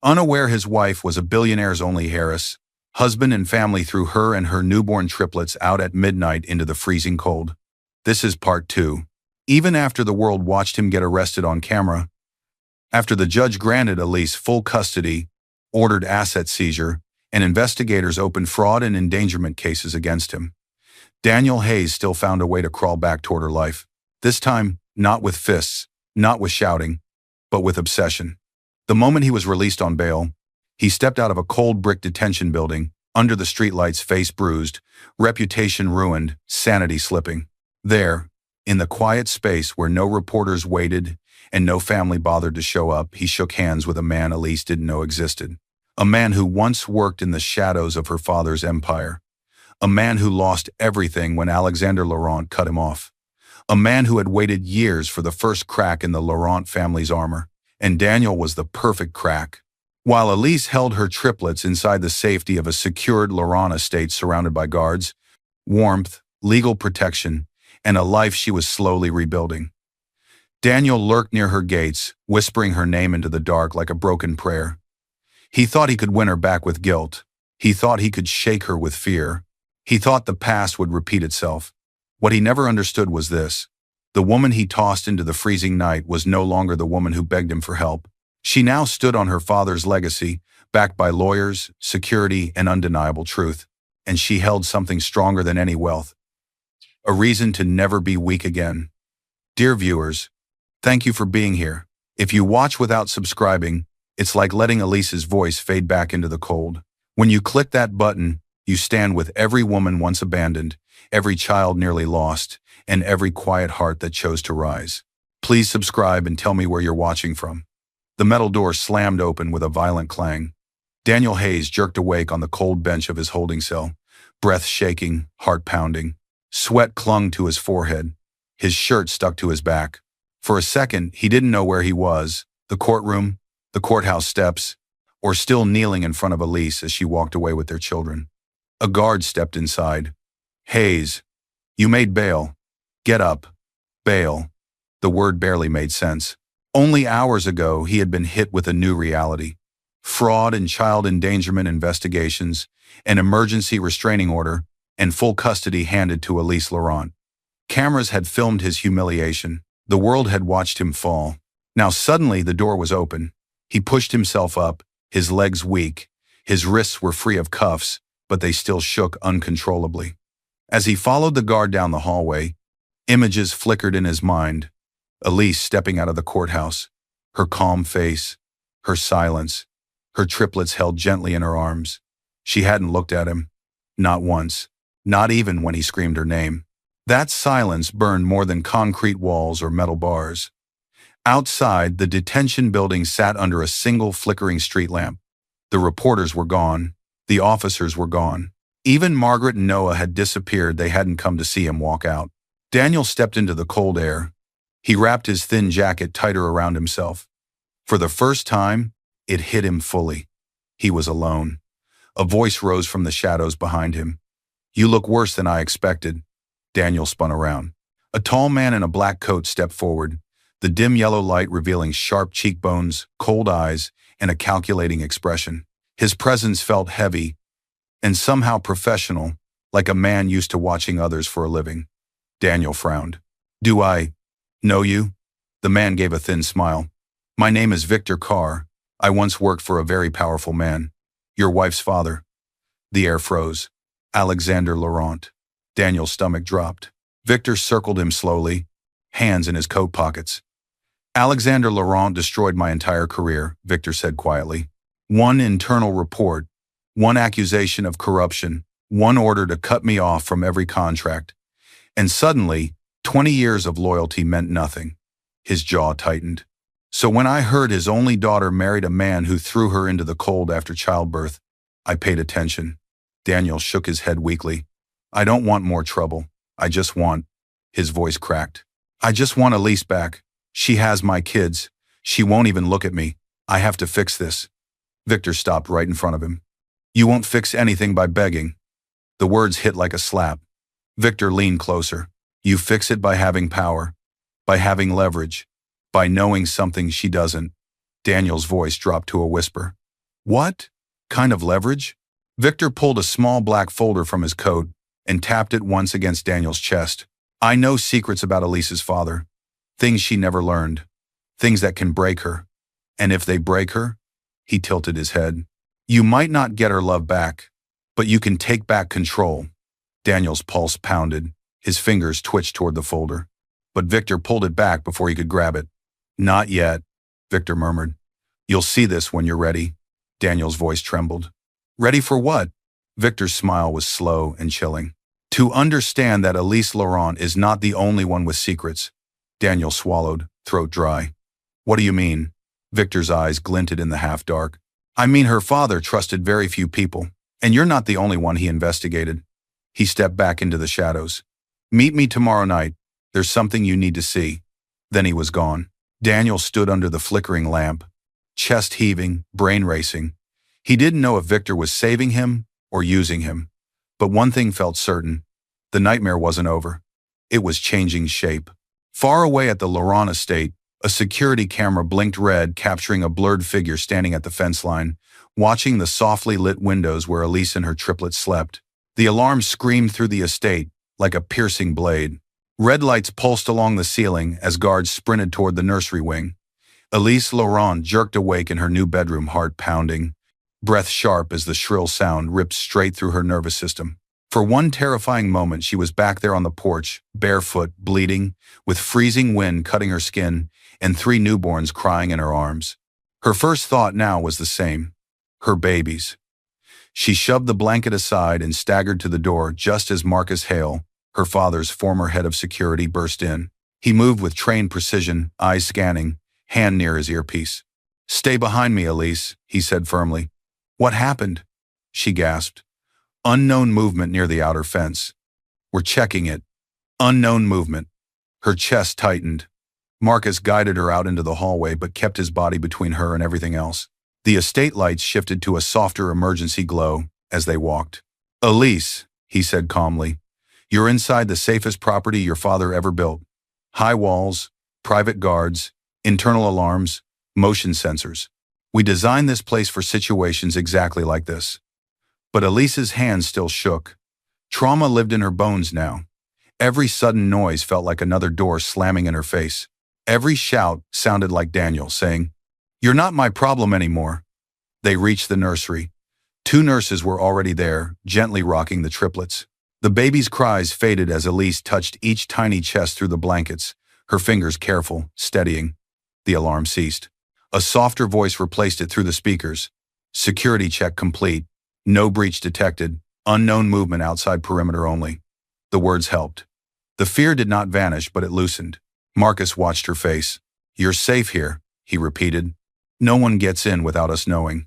Unaware his wife was a billionaire's only heiress, husband and family threw her and her newborn triplets out at midnight into the freezing cold. This is part 2. Even after the world watched him get arrested on camera, after the judge granted Elise full custody, ordered asset seizure, and investigators opened fraud and endangerment cases against him, Daniel Hayes still found a way to crawl back toward her life. This time, not with fists, not with shouting, but with obsession. The moment he was released on bail, he stepped out of a cold brick detention building, under the streetlights, face bruised, reputation ruined, sanity slipping. There, in the quiet space where no reporters waited and no family bothered to show up, he shook hands with a man Elise didn't know existed. A man who once worked in the shadows of her father's empire. A man who lost everything when Alexander Laurent cut him off. A man who had waited years for the first crack in the Laurent family's armor. And Daniel was the perfect crack. While Elise held her triplets inside the safety of a secured Laurent estate surrounded by guards, warmth, legal protection, and a life she was slowly rebuilding, Daniel lurked near her gates, whispering her name into the dark like a broken prayer. He thought he could win her back with guilt. He thought he could shake her with fear. He thought the past would repeat itself. What he never understood was this. The woman he tossed into the freezing night was no longer the woman who begged him for help. She now stood on her father's legacy, backed by lawyers, security, and undeniable truth. And she held something stronger than any wealth. A reason to never be weak again. Dear viewers, thank you for being here. If you watch without subscribing, it's like letting Elise's voice fade back into the cold. When you click that button, you stand with every woman once abandoned, every child nearly lost, and every quiet heart that chose to rise. Please subscribe and tell me where you're watching from. The metal door slammed open with a violent clang. Daniel Hayes jerked awake on the cold bench of his holding cell, breath shaking, heart pounding. Sweat clung to his forehead. His shirt stuck to his back. For a second, he didn't know where he was, the courtroom, the courthouse steps, or still kneeling in front of Elise as she walked away with their children. A guard stepped inside. Hayes, you made bail. Get up. Bail. The word barely made sense. Only hours ago, he had been hit with a new reality. Fraud and child endangerment investigations, an emergency restraining order, and full custody handed to Elise Laurent. Cameras had filmed his humiliation. The world had watched him fall. Now suddenly the door was open. He pushed himself up, his legs weak. His wrists were free of cuffs, but they still shook uncontrollably. As he followed the guard down the hallway, images flickered in his mind. Elise stepping out of the courthouse, her calm face, her silence, her triplets held gently in her arms. She hadn't looked at him. Not once. Not even when he screamed her name. That silence burned more than concrete walls or metal bars. Outside, the detention building sat under a single flickering street lamp. The reporters were gone. The officers were gone. Even Margaret and Noah had disappeared. They hadn't come to see him walk out. Daniel stepped into the cold air. He wrapped his thin jacket tighter around himself. For the first time, it hit him fully. He was alone. A voice rose from the shadows behind him. You look worse than I expected. Daniel spun around. A tall man in a black coat stepped forward, the dim yellow light revealing sharp cheekbones, cold eyes, and a calculating expression. His presence felt heavy and somehow professional, like a man used to watching others for a living. Daniel frowned. Do I know you? The man gave a thin smile. My name is Victor Carr. I once worked for a very powerful man. Your wife's father. The air froze. Alexander Laurent. Daniel's stomach dropped. Victor circled him slowly, hands in his coat pockets. Alexander Laurent destroyed my entire career, Victor said quietly. One internal report, one accusation of corruption, one order to cut me off from every contract. And suddenly, 20 years of loyalty meant nothing. His jaw tightened. So when I heard his only daughter married a man who threw her into the cold after childbirth, I paid attention. Daniel shook his head weakly. I don't want more trouble. I just want, his voice cracked. I just want Elise back. She has my kids. She won't even look at me. I have to fix this. Victor stopped right in front of him. You won't fix anything by begging. The words hit like a slap. Victor leaned closer. You fix it by having power, by having leverage, by knowing something she doesn't. Daniel's voice dropped to a whisper. What kind of leverage? Victor pulled a small black folder from his coat and tapped it once against Daniel's chest. I know secrets about Elise's father. Things she never learned. Things that can break her. And if they break her, he tilted his head. You might not get her love back, but you can take back control. Daniel's pulse pounded. His fingers twitched toward the folder. But Victor pulled it back before he could grab it. Not yet, Victor murmured. You'll see this when you're ready. Daniel's voice trembled. Ready for what? Victor's smile was slow and chilling. To understand that Elise Laurent is not the only one with secrets. Daniel swallowed, throat dry. What do you mean? Victor's eyes glinted in the half-dark. I mean her father trusted very few people, and you're not the only one he investigated. He stepped back into the shadows. Meet me tomorrow night. There's something you need to see. Then he was gone. Daniel stood under the flickering lamp, chest heaving, brain racing. He didn't know if Victor was saving him or using him. But one thing felt certain. The nightmare wasn't over. It was changing shape. Far away at the Laurent estate, a security camera blinked red, capturing a blurred figure standing at the fence line, watching the softly lit windows where Elise and her triplets slept. The alarm screamed through the estate like a piercing blade. Red lights pulsed along the ceiling as guards sprinted toward the nursery wing. Elise Laurent jerked awake in her new bedroom, heart pounding, breath sharp as the shrill sound ripped straight through her nervous system. For one terrifying moment, she was back there on the porch, barefoot, bleeding, with freezing wind cutting her skin, and 3 newborns crying in her arms. Her first thought now was the same. Her babies. She shoved the blanket aside and staggered to the door just as Marcus Hale, her father's former head of security, burst in. He moved with trained precision, eyes scanning, hand near his earpiece. Stay behind me, Elise, he said firmly. What happened? She gasped. Unknown movement near the outer fence. We're checking it. Unknown movement. Her chest tightened. Marcus guided her out into the hallway but kept his body between her and everything else. The estate lights shifted to a softer emergency glow as they walked. Elise, he said calmly, you're inside the safest property your father ever built. High walls, private guards, internal alarms, motion sensors. We designed this place for situations exactly like this. But Elise's hands still shook. Trauma lived in her bones now. Every sudden noise felt like another door slamming in her face. Every shout sounded like Daniel saying, You're not my problem anymore. They reached the nursery. 2 nurses were already there, gently rocking the triplets. The baby's cries faded as Elise touched each tiny chest through the blankets, her fingers careful, steadying. The alarm ceased. A softer voice replaced it through the speakers. Security check complete. No breach detected. Unknown movement outside perimeter only. The words helped. The fear did not vanish, but it loosened. Marcus watched her face. You're safe here, he repeated. No one gets in without us knowing.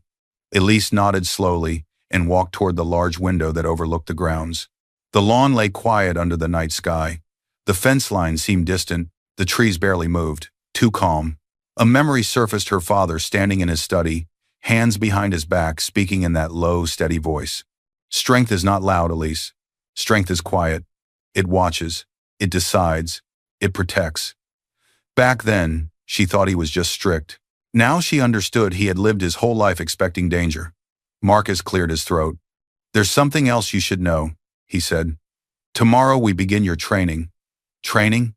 Elise nodded slowly and walked toward the large window that overlooked the grounds. The lawn lay quiet under the night sky. The fence line seemed distant. The trees barely moved. Too calm. A memory surfaced, her father standing in his study, hands behind his back, speaking in that low, steady voice. Strength is not loud, Elise. Strength is quiet. It watches. It decides. It protects. Back then, she thought he was just strict. Now she understood he had lived his whole life expecting danger. Marcus cleared his throat. There's something else you should know, he said. Tomorrow we begin your training. Training?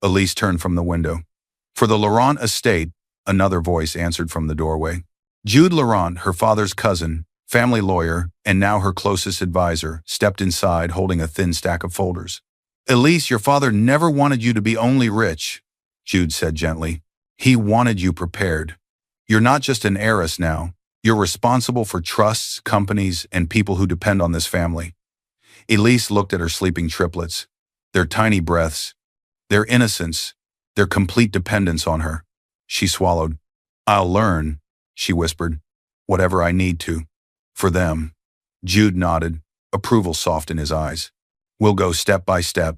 Elise turned from the window. For the Laurent estate, another voice answered from the doorway. Jude Laurent, her father's cousin, family lawyer, and now her closest advisor, stepped inside holding a thin stack of folders. Elise, your father never wanted you to be only rich, Jude said gently. He wanted you prepared. You're not just an heiress now. You're responsible for trusts, companies, and people who depend on this family. Elise looked at her sleeping triplets. Their tiny breaths, their innocence, their complete dependence on her. She swallowed. I'll learn, she whispered, whatever I need to. For them. Jude nodded, approval soft in his eyes. We'll go step by step.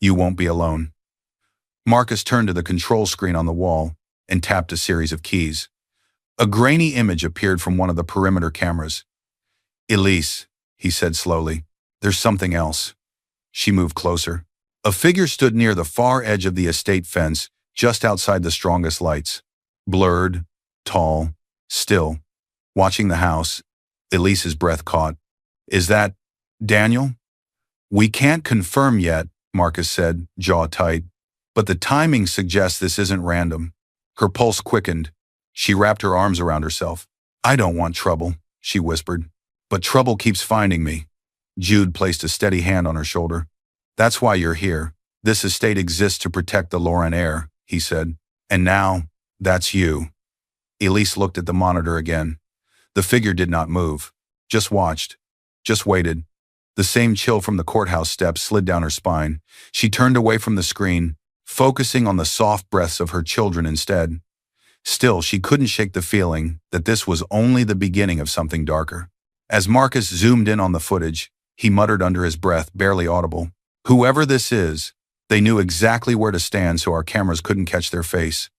You won't be alone. Marcus turned to the control screen on the wall and tapped a series of keys. A grainy image appeared from one of the perimeter cameras. Elise, he said slowly, there's something else. She moved closer. A figure stood near the far edge of the estate fence, just outside the strongest lights. Blurred, tall, still. watching the house. Elise's breath caught. Is that Daniel? We can't confirm yet, Marcus said, jaw tight. But the timing suggests this isn't random. Her pulse quickened. She wrapped her arms around herself. I don't want trouble, she whispered. But trouble keeps finding me. Jude placed a steady hand on her shoulder. That's why you're here. This estate exists to protect the Lauren heir, he said. And now, that's you. Elise looked at the monitor again. The figure did not move. Just watched. Just waited. The same chill from the courthouse steps slid down her spine. She turned away from the screen, focusing on the soft breaths of her children instead. Still, she couldn't shake the feeling that this was only the beginning of something darker. As Marcus zoomed in on the footage, he muttered under his breath, barely audible. Whoever this is, they knew exactly where to stand so our cameras couldn't catch their face.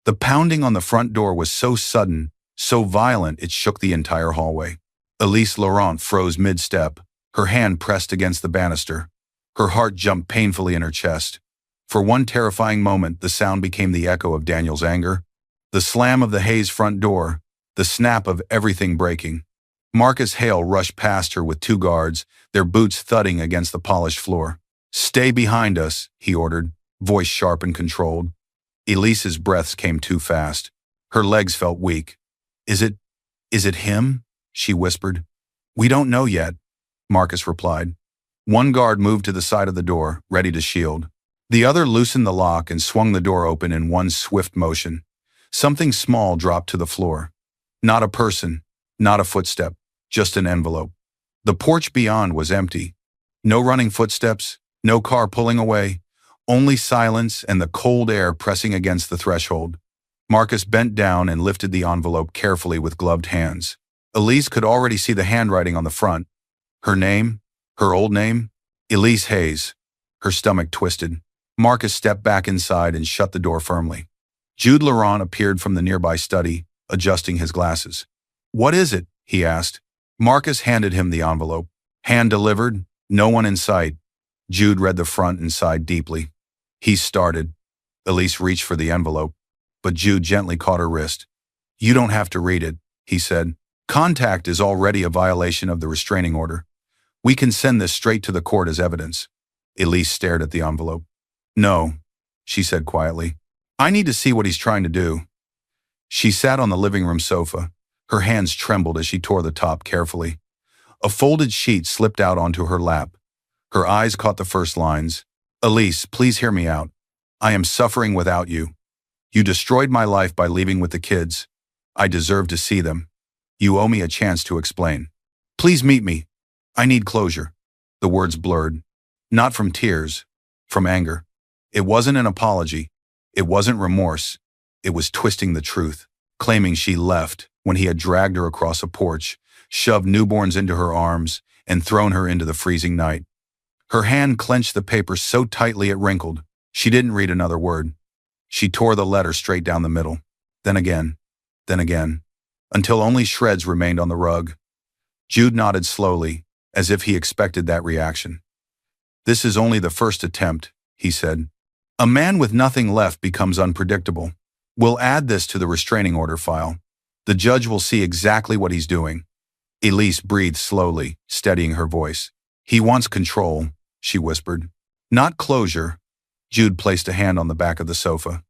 The pounding on the front door was so sudden, so violent it shook the entire hallway. Elise Laurent froze mid-step, her hand pressed against the banister. Her heart jumped painfully in her chest. For one terrifying moment, the sound became the echo of Daniel's anger. The slam of the Hayes front door, the snap of everything breaking. Marcus Hale rushed past her with two guards, their boots thudding against the polished floor. Stay behind us, he ordered, voice sharp and controlled. Elise's breaths came too fast. Her legs felt weak. Is it him? She whispered. We don't know yet, Marcus replied. One guard moved to the side of the door, ready to shield. The other loosened the lock and swung the door open in one swift motion. Something small dropped to the floor. Not a person, not a footstep, just an envelope. The porch beyond was empty. No running footsteps, no car pulling away, only silence and the cold air pressing against the threshold. Marcus bent down and lifted the envelope carefully with gloved hands. Elise could already see the handwriting on the front. Her name, her old name, Elise Hayes. Her stomach twisted. Marcus stepped back inside and shut the door firmly. Jude Laurent appeared from the nearby study, adjusting his glasses. What is it? He asked. Marcus handed him the envelope. Hand delivered, no one in sight. Jude read the front and sighed deeply. He started. Elise reached for the envelope, but Jude gently caught her wrist. You don't have to read it, he said. Contact is already a violation of the restraining order. We can send this straight to the court as evidence. Elise stared at the envelope. No, she said quietly. I need to see what he's trying to do. She sat on the living room sofa. Her hands trembled as she tore the top carefully. A folded sheet slipped out onto her lap. Her eyes caught the first lines. Elise, please hear me out. I am suffering without you. You destroyed my life by leaving with the kids. I deserve to see them. You owe me a chance to explain. Please meet me. I need closure. The words blurred. Not from tears, from anger. It wasn't an apology. It wasn't remorse. It was twisting the truth, claiming she left when he had dragged her across a porch, shoved newborns into her arms, and thrown her into the freezing night. Her hand clenched the paper so tightly it wrinkled. She didn't read another word. She tore the letter straight down the middle. Then again, until only shreds remained on the rug. Jude nodded slowly, as if he expected that reaction. This is only the first attempt, he said. A man with nothing left becomes unpredictable. We'll add this to the restraining order file. The judge will see exactly what he's doing. Elise breathed slowly, steadying her voice. He wants control, she whispered. Not closure. Jude placed a hand on the back of the sofa.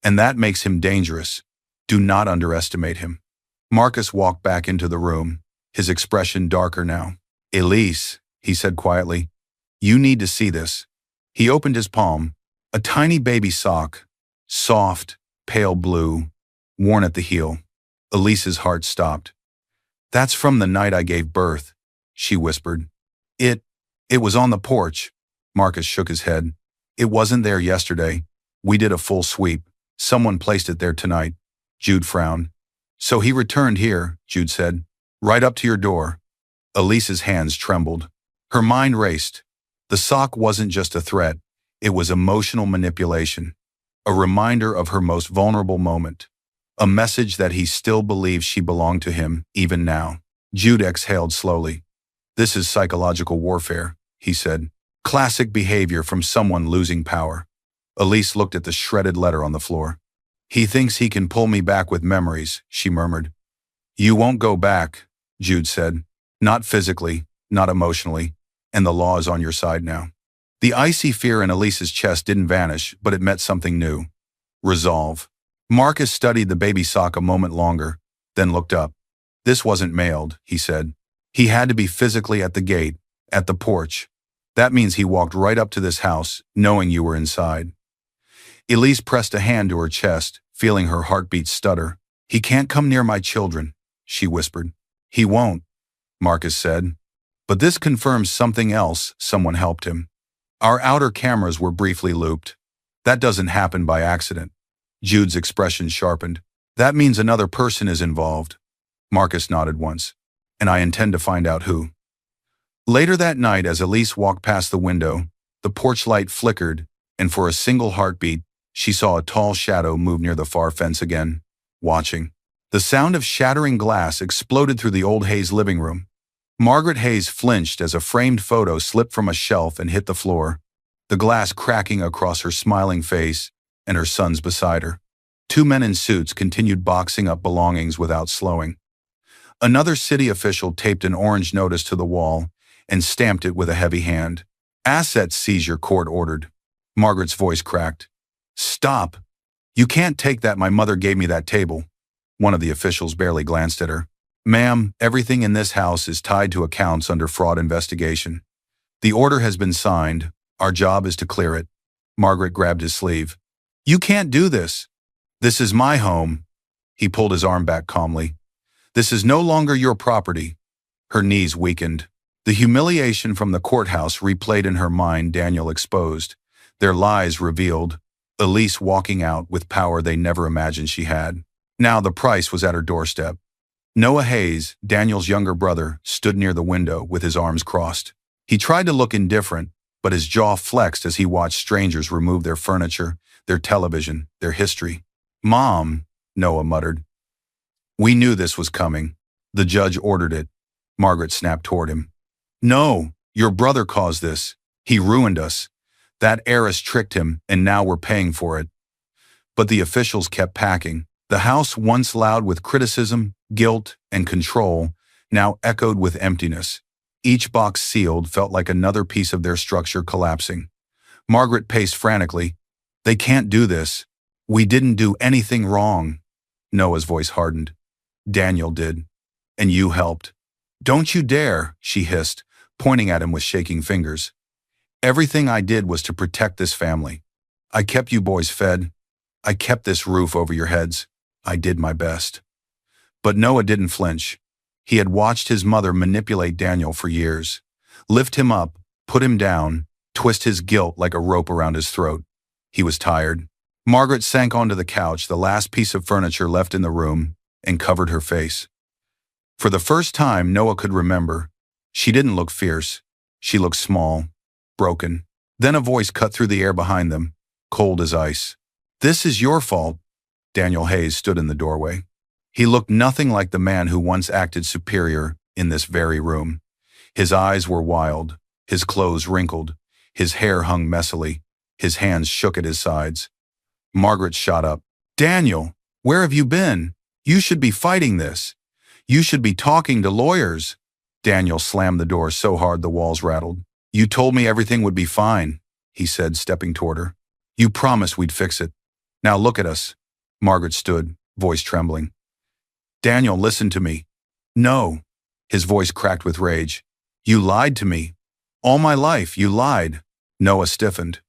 And that makes him dangerous. Do not underestimate him. Marcus walked back into the room, his expression darker now. Elise, he said quietly, you need to see this. He opened his palm. A tiny baby sock, soft, pale blue, worn at the heel. Elise's heart stopped. That's from the night I gave birth, she whispered. It was on the porch. Marcus shook his head. It wasn't there yesterday. We did a full sweep. Someone placed it there tonight. Jude frowned. So he returned here, Jude said. Right up to your door. Elise's hands trembled. Her mind raced. The sock wasn't just a threat. It was emotional manipulation. A reminder of her most vulnerable moment. A message that he still believes she belonged to him, even now. Jude exhaled slowly. This is psychological warfare, he said. Classic behavior from someone losing power. Elise looked at the shredded letter on the floor. He thinks he can pull me back with memories, she murmured. You won't go back, Jude said. Not physically, not emotionally, and the law is on your side now. The icy fear in Elise's chest didn't vanish, but it meant something new. Resolve. Marcus studied the baby sock a moment longer, then looked up. This wasn't mailed, he said. He had to be physically at the gate, at the porch. That means he walked right up to this house, knowing you were inside. Elise pressed a hand to her chest, feeling her heartbeat stutter. He can't come near my children, she whispered. He won't, Marcus said. But this confirms something else. Someone helped him. Our outer cameras were briefly looped. That doesn't happen by accident. Jude's expression sharpened. That means another person is involved. Marcus nodded once. And I intend to find out who. Later that night, as Elise walked past the window, the porch light flickered, and for a single heartbeat, she saw a tall shadow move near the far fence again, watching. The sound of shattering glass exploded through the old Hayes living room. Margaret Hayes flinched as a framed photo slipped from a shelf and hit the floor, the glass cracking across her smiling face and her sons beside her. Two men in suits continued boxing up belongings without slowing. Another city official taped an orange notice to the wall and stamped it with a heavy hand. Asset seizure, court ordered. Margaret's voice cracked. Stop! You can't take that. My mother gave me that table. One of the officials barely glanced at her. Ma'am, everything in this house is tied to accounts under fraud investigation. The order has been signed. Our job is to clear it. Margaret grabbed his sleeve. You can't do this. This is my home. He pulled his arm back calmly. This is no longer your property. Her knees weakened. The humiliation from the courthouse replayed in her mind. Daniel exposed. Their lies revealed. Elise walking out with power they never imagined she had. Now the price was at her doorstep. Noah Hayes, Daniel's younger brother, stood near the window with his arms crossed. He tried to look indifferent, but his jaw flexed as he watched strangers remove their furniture, their television, their history. Mom, Noah muttered. We knew this was coming. The judge ordered it. Margaret snapped toward him. No, your brother caused this. He ruined us. That heiress tricked him, and now we're paying for it. But the officials kept packing. The house, once loud with criticism, guilt, and control, now echoed with emptiness. Each box sealed felt like another piece of their structure collapsing. Margaret paced frantically. They can't do this. We didn't do anything wrong. Noah's voice hardened. Daniel did. And you helped. Don't you dare, she hissed, pointing at him with shaking fingers. Everything I did was to protect this family. I kept you boys fed. I kept this roof over your heads. I did my best. But Noah didn't flinch. He had watched his mother manipulate Daniel for years. Lift him up, put him down, twist his guilt like a rope around his throat. He was tired. Margaret sank onto the couch, the last piece of furniture left in the room, and covered her face. For the first time Noah could remember, she didn't look fierce. She looked small, broken. Then a voice cut through the air behind them, cold as ice. This is your fault. Daniel Hayes stood in the doorway. He looked nothing like the man who once acted superior in this very room. His eyes were wild, his clothes wrinkled, his hair hung messily, his hands shook at his sides. Margaret shot up. Daniel, where have you been? You should be fighting this. You should be talking to lawyers. Daniel slammed the door so hard the walls rattled. You told me everything would be fine, he said, stepping toward her. You promised we'd fix it. Now look at us. Margaret stood, voice trembling. Daniel, listen to me. No. His voice cracked with rage. You lied to me. All my life, you lied. Noah stiffened.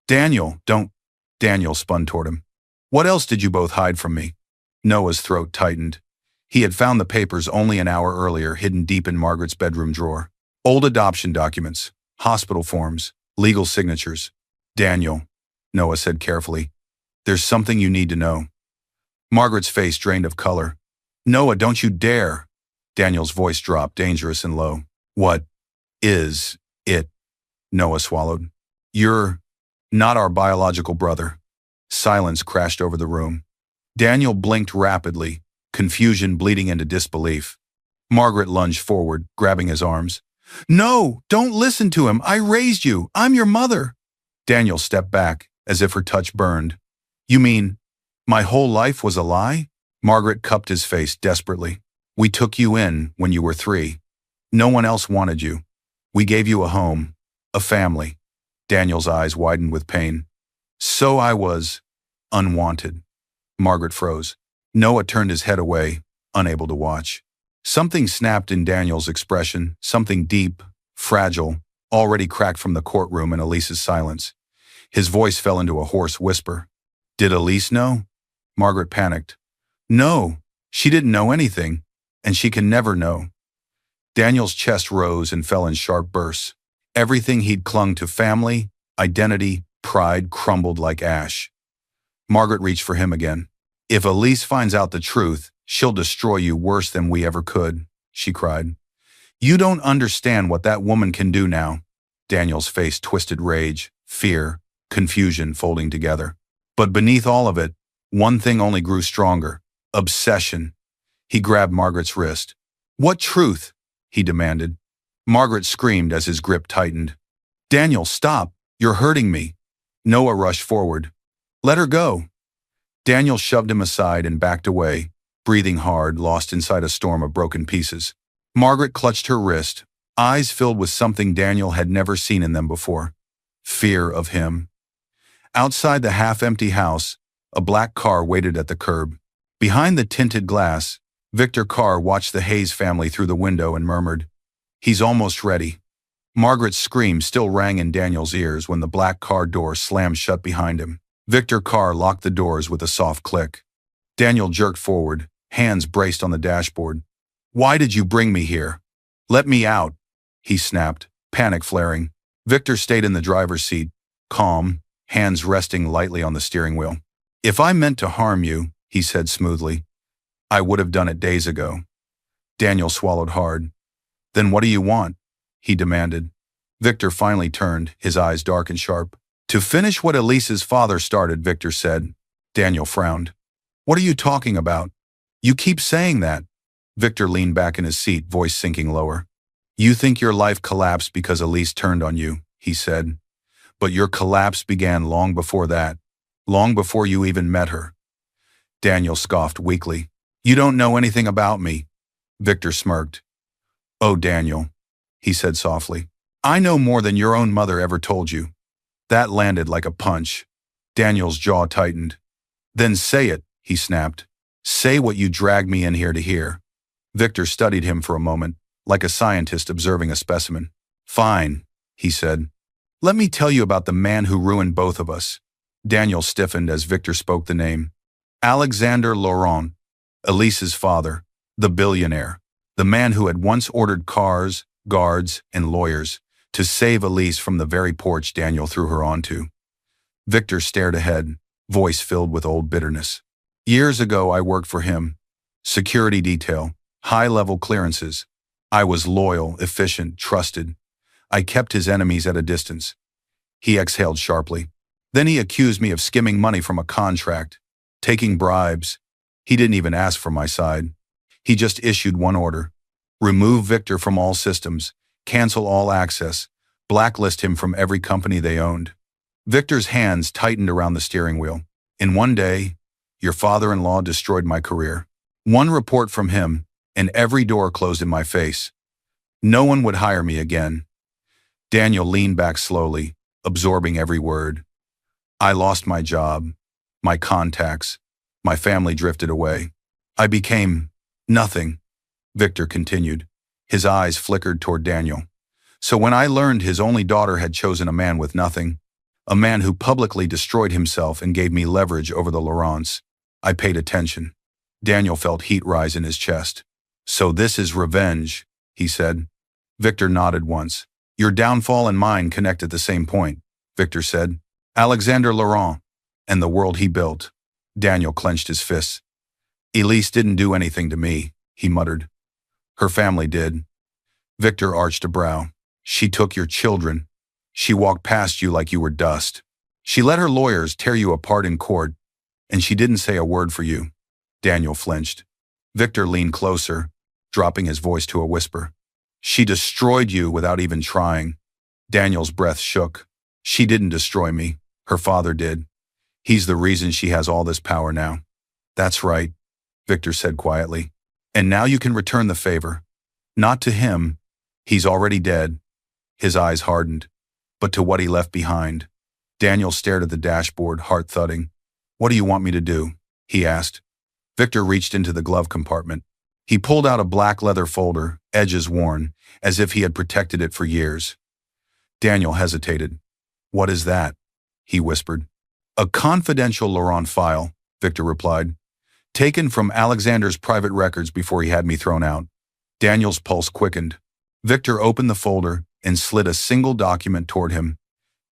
Daniel, don't. Daniel spun toward him. What else did you both hide from me? Noah's throat tightened. He had found the papers only an hour earlier hidden deep in Margaret's bedroom drawer. Old adoption documents, hospital forms, legal signatures. Daniel, Noah said carefully, there's something you need to know. Margaret's face drained of color. Noah, don't you dare. Daniel's voice dropped, dangerous and low. What is it? Noah swallowed. You're not our biological brother. Silence crashed over the room. Daniel blinked rapidly, confusion bleeding into disbelief. Margaret lunged forward, grabbing his arms. No, don't listen to him. I raised you. I'm your mother. Daniel stepped back, as if her touch burned. You mean, my whole life was a lie? Margaret cupped his face desperately. We took you in when you were 3. No one else wanted you. We gave you a home, a family. Daniel's eyes widened with pain. So I was unwanted. Margaret froze. Noah turned his head away, unable to watch. Something snapped in Daniel's expression, something deep, fragile, already cracked from the courtroom and Elise's silence. His voice fell into a hoarse whisper. Did Elise know? Margaret panicked. No, she didn't know anything, and she can never know. Daniel's chest rose and fell in sharp bursts. Everything he'd clung to, family, identity, pride, crumbled like ash. Margaret reached for him again. If Elise finds out the truth, she'll destroy you worse than we ever could, she cried. You don't understand what that woman can do now. Daniel's face twisted rage, fear, confusion folding together. But beneath all of it, one thing only grew stronger. Obsession. He grabbed Margaret's wrist. What truth? He demanded. Margaret screamed as his grip tightened. Daniel, stop. You're hurting me. Noah rushed forward. Let her go. Daniel shoved him aside and backed away, breathing hard, lost inside a storm of broken pieces. Margaret clutched her wrist, eyes filled with something Daniel had never seen in them before. Fear of him. Outside the half-empty house, a black car waited at the curb. Behind the tinted glass, Victor Carr watched the Hayes family through the window and murmured, He's almost ready. Margaret's scream still rang in Daniel's ears when the black car door slammed shut behind him. Victor Carr locked the doors with a soft click. Daniel jerked forward, hands braced on the dashboard. Why did you bring me here? Let me out, he snapped, panic flaring. Victor stayed in the driver's seat, calm, hands resting lightly on the steering wheel. If I meant to harm you, he said smoothly, I would have done it days ago. Daniel swallowed hard. Then what do you want? He demanded. Victor finally turned, his eyes dark and sharp. To finish what Elise's father started, Victor said. Daniel frowned. What are you talking about? You keep saying that. Victor leaned back in his seat, voice sinking lower. You think your life collapsed because Elise turned on you, he said. But your collapse began long before that, long before you even met her. Daniel scoffed weakly. You don't know anything about me. Victor smirked. Oh, Daniel, he said softly. I know more than your own mother ever told you. That landed like a punch. Daniel's jaw tightened. Then say it, he snapped. Say what you dragged me in here to hear. Victor studied him for a moment, like a scientist observing a specimen. Fine, he said. Let me tell you about the man who ruined both of us. Daniel stiffened as Victor spoke the name. Alexander Laurent, Elise's father, the billionaire, the man who had once ordered cars, guards, and lawyers to save Elise from the very porch Daniel threw her onto. Victor stared ahead, voice filled with old bitterness. Years ago, I worked for him. Security detail, high-level clearances. I was loyal, efficient, trusted. I kept his enemies at a distance. He exhaled sharply. Then he accused me of skimming money from a contract, taking bribes. He didn't even ask for my side. He just issued one order. Remove Victor from all systems, cancel all access, blacklist him from every company they owned. Victor's hands tightened around the steering wheel. In one day, your father-in-law destroyed my career. One report from him, and every door closed in my face. No one would hire me again. Daniel leaned back slowly, absorbing every word. I lost my job, my contacts, my family drifted away. I became nothing, Victor continued. His eyes flickered toward Daniel. So when I learned his only daughter had chosen a man with nothing, a man who publicly destroyed himself and gave me leverage over the Laurents, I paid attention. Daniel felt heat rise in his chest. So this is revenge, he said. Victor nodded once. Your downfall and mine connect at the same point, Victor said. Alexander Laurent and the world he built. Daniel clenched his fists. Elise didn't do anything to me, he muttered. Her family did. Victor arched a brow. She took your children. She walked past you like you were dust. She let her lawyers tear you apart in court, and she didn't say a word for you. Daniel flinched. Victor leaned closer, dropping his voice to a whisper. She destroyed you without even trying. Daniel's breath shook. She didn't destroy me. Her father did. He's the reason she has all this power now. That's right, Victor said quietly. And now you can return the favor. Not to him. He's already dead. His eyes hardened. But to what he left behind. Daniel stared at the dashboard, heart thudding. What do you want me to do? He asked. Victor reached into the glove compartment. He pulled out a black leather folder, edges worn, as if he had protected it for years. Daniel hesitated. What is that? He whispered. A confidential Laurent file, Victor replied. Taken from Alexander's private records before he had me thrown out. Daniel's pulse quickened. Victor opened the folder and slid a single document toward him.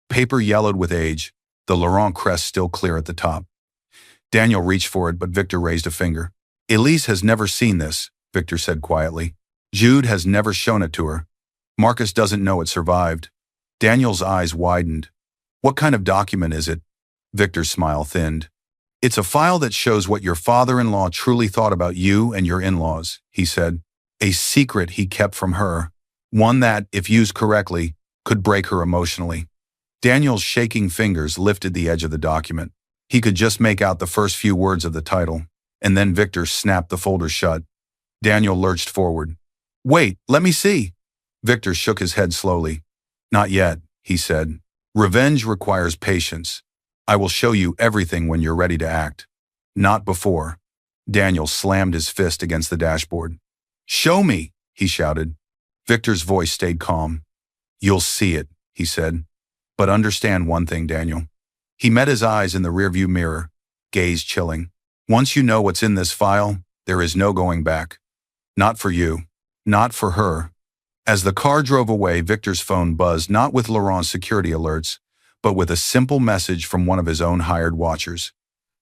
Paper yellowed with age, the Laurent crest still clear at the top. Daniel reached for it, but Victor raised a finger. Elise has never seen this, Victor said quietly. Jude has never shown it to her. Marcus doesn't know it survived. Daniel's eyes widened. What kind of document is it? Victor's smile thinned. It's a file that shows what your father-in-law truly thought about you and your in-laws, he said. A secret he kept from her. One that, if used correctly, could break her emotionally. Daniel's shaking fingers lifted the edge of the document. He could just make out the first few words of the title, and then Victor snapped the folder shut. Daniel lurched forward. Wait, let me see. Victor shook his head slowly. Not yet, he said. Revenge requires patience. I will show you everything when you're ready to act. Not before. Daniel slammed his fist against the dashboard. Show me, he shouted. Victor's voice stayed calm. You'll see it, he said. But understand one thing, Daniel. He met his eyes in the rearview mirror, gaze chilling. Once you know what's in this file, there is no going back. Not for you. Not for her. As the car drove away, Victor's phone buzzed not with Laurent's security alerts, but with a simple message from one of his own hired watchers.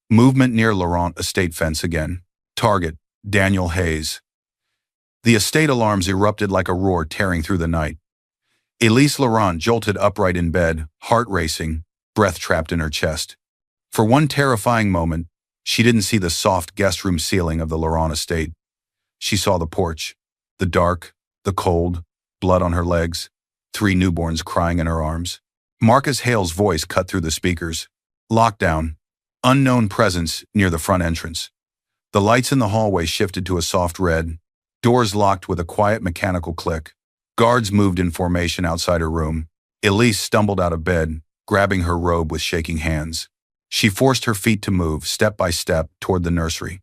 Movement near Laurent estate fence again. Target, Daniel Hayes. The estate alarms erupted like a roar tearing through the night. Elise Laurent jolted upright in bed, heart racing, breath trapped in her chest. For one terrifying moment, she didn't see the soft guest room ceiling of the Laurent estate. She saw the porch, the dark, the cold, blood on her legs, 3 newborns crying in her arms. Marcus Hale's voice cut through the speakers. Lockdown. Unknown presence near the front entrance. The lights in the hallway shifted to a soft red. Doors locked with a quiet mechanical click. Guards moved in formation outside her room. Elise stumbled out of bed, grabbing her robe with shaking hands. She forced her feet to move, step by step, toward the nursery.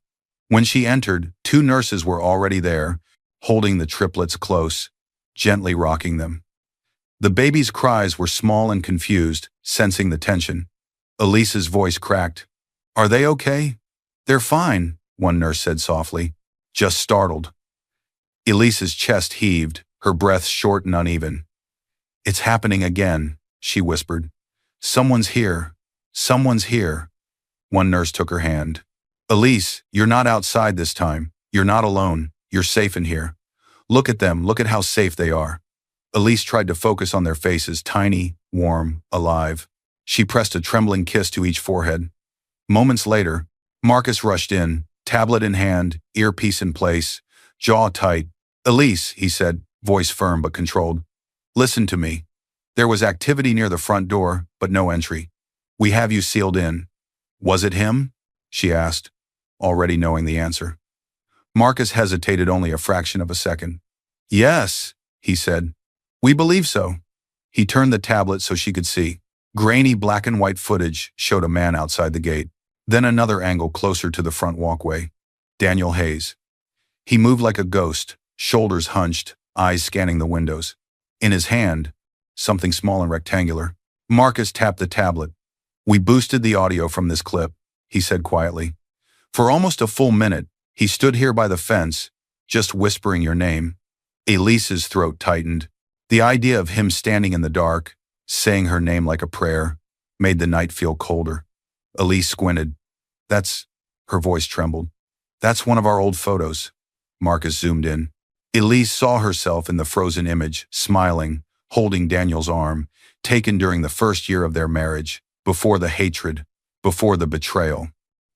When she entered, 2 nurses were already there, holding the triplets close, gently rocking them. The baby's cries were small and confused, sensing the tension. Elise's voice cracked. Are they okay? They're fine, one nurse said softly, just startled. Elise's chest heaved, her breath short and uneven. It's happening again, she whispered. Someone's here. Someone's here. One nurse took her hand. Elise, you're not outside this time. You're not alone. You're safe in here. Look at them. Look at how safe they are. Elise tried to focus on their faces, tiny, warm, alive. She pressed a trembling kiss to each forehead. Moments later, Marcus rushed in, tablet in hand, earpiece in place, jaw tight. Elise, he said, voice firm but controlled. Listen to me. There was activity near the front door, but no entry. We have you sealed in. Was it him? She asked, already knowing the answer. Marcus hesitated only a fraction of a second. Yes, he said. We believe so. He turned the tablet so she could see. Grainy black and white footage showed a man outside the gate. Then another angle closer to the front walkway. Daniel Hayes. He moved like a ghost, shoulders hunched, eyes scanning the windows. In his hand, something small and rectangular. Marcus tapped the tablet. We boosted the audio from this clip, he said quietly. For almost a full minute, he stood here by the fence, just whispering your name. Elise's throat tightened. The idea of him standing in the dark, saying her name like a prayer, made the night feel colder. Elise squinted. Her voice trembled. That's one of our old photos. Marcus zoomed in. Elise saw herself in the frozen image, smiling, holding Daniel's arm, taken during the first year of their marriage, before the hatred, before the betrayal,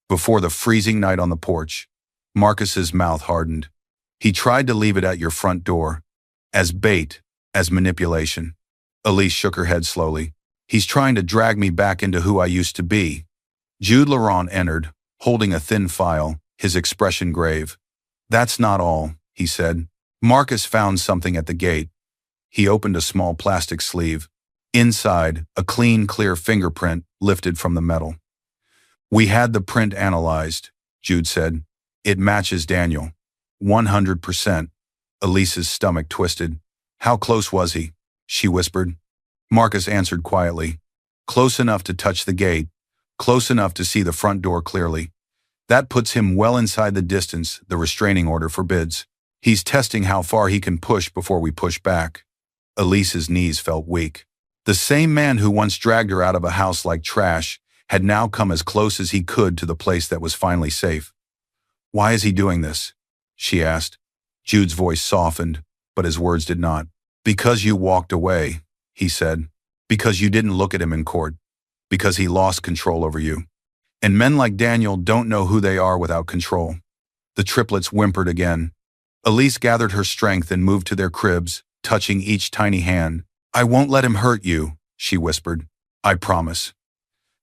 before the freezing night on the porch. Marcus's mouth hardened. He tried to leave it at your front door, as bait, as manipulation. Elise shook her head slowly. He's trying to drag me back into who I used to be. Jude Laurent entered, holding a thin file, his expression grave. That's not all, he said. Marcus found something at the gate. He opened a small plastic sleeve. Inside, a clean, clear fingerprint lifted from the metal. We had the print analyzed, Jude said. It matches Daniel. 100%. Elise's stomach twisted. How close was he? She whispered. Marcus answered quietly. Close enough to touch the gate. Close enough to see the front door clearly. That puts him well inside the distance the restraining order forbids. He's testing how far he can push before we push back. Elise's knees felt weak. The same man who once dragged her out of a house like trash had now come as close as he could to the place that was finally safe. Why is he doing this? She asked. Jude's voice softened, but his words did not. Because you walked away, he said. Because you didn't look at him in court. Because he lost control over you. And men like Daniel don't know who they are without control. The triplets whimpered again. Elise gathered her strength and moved to their cribs, touching each tiny hand. I won't let him hurt you, she whispered. I promise.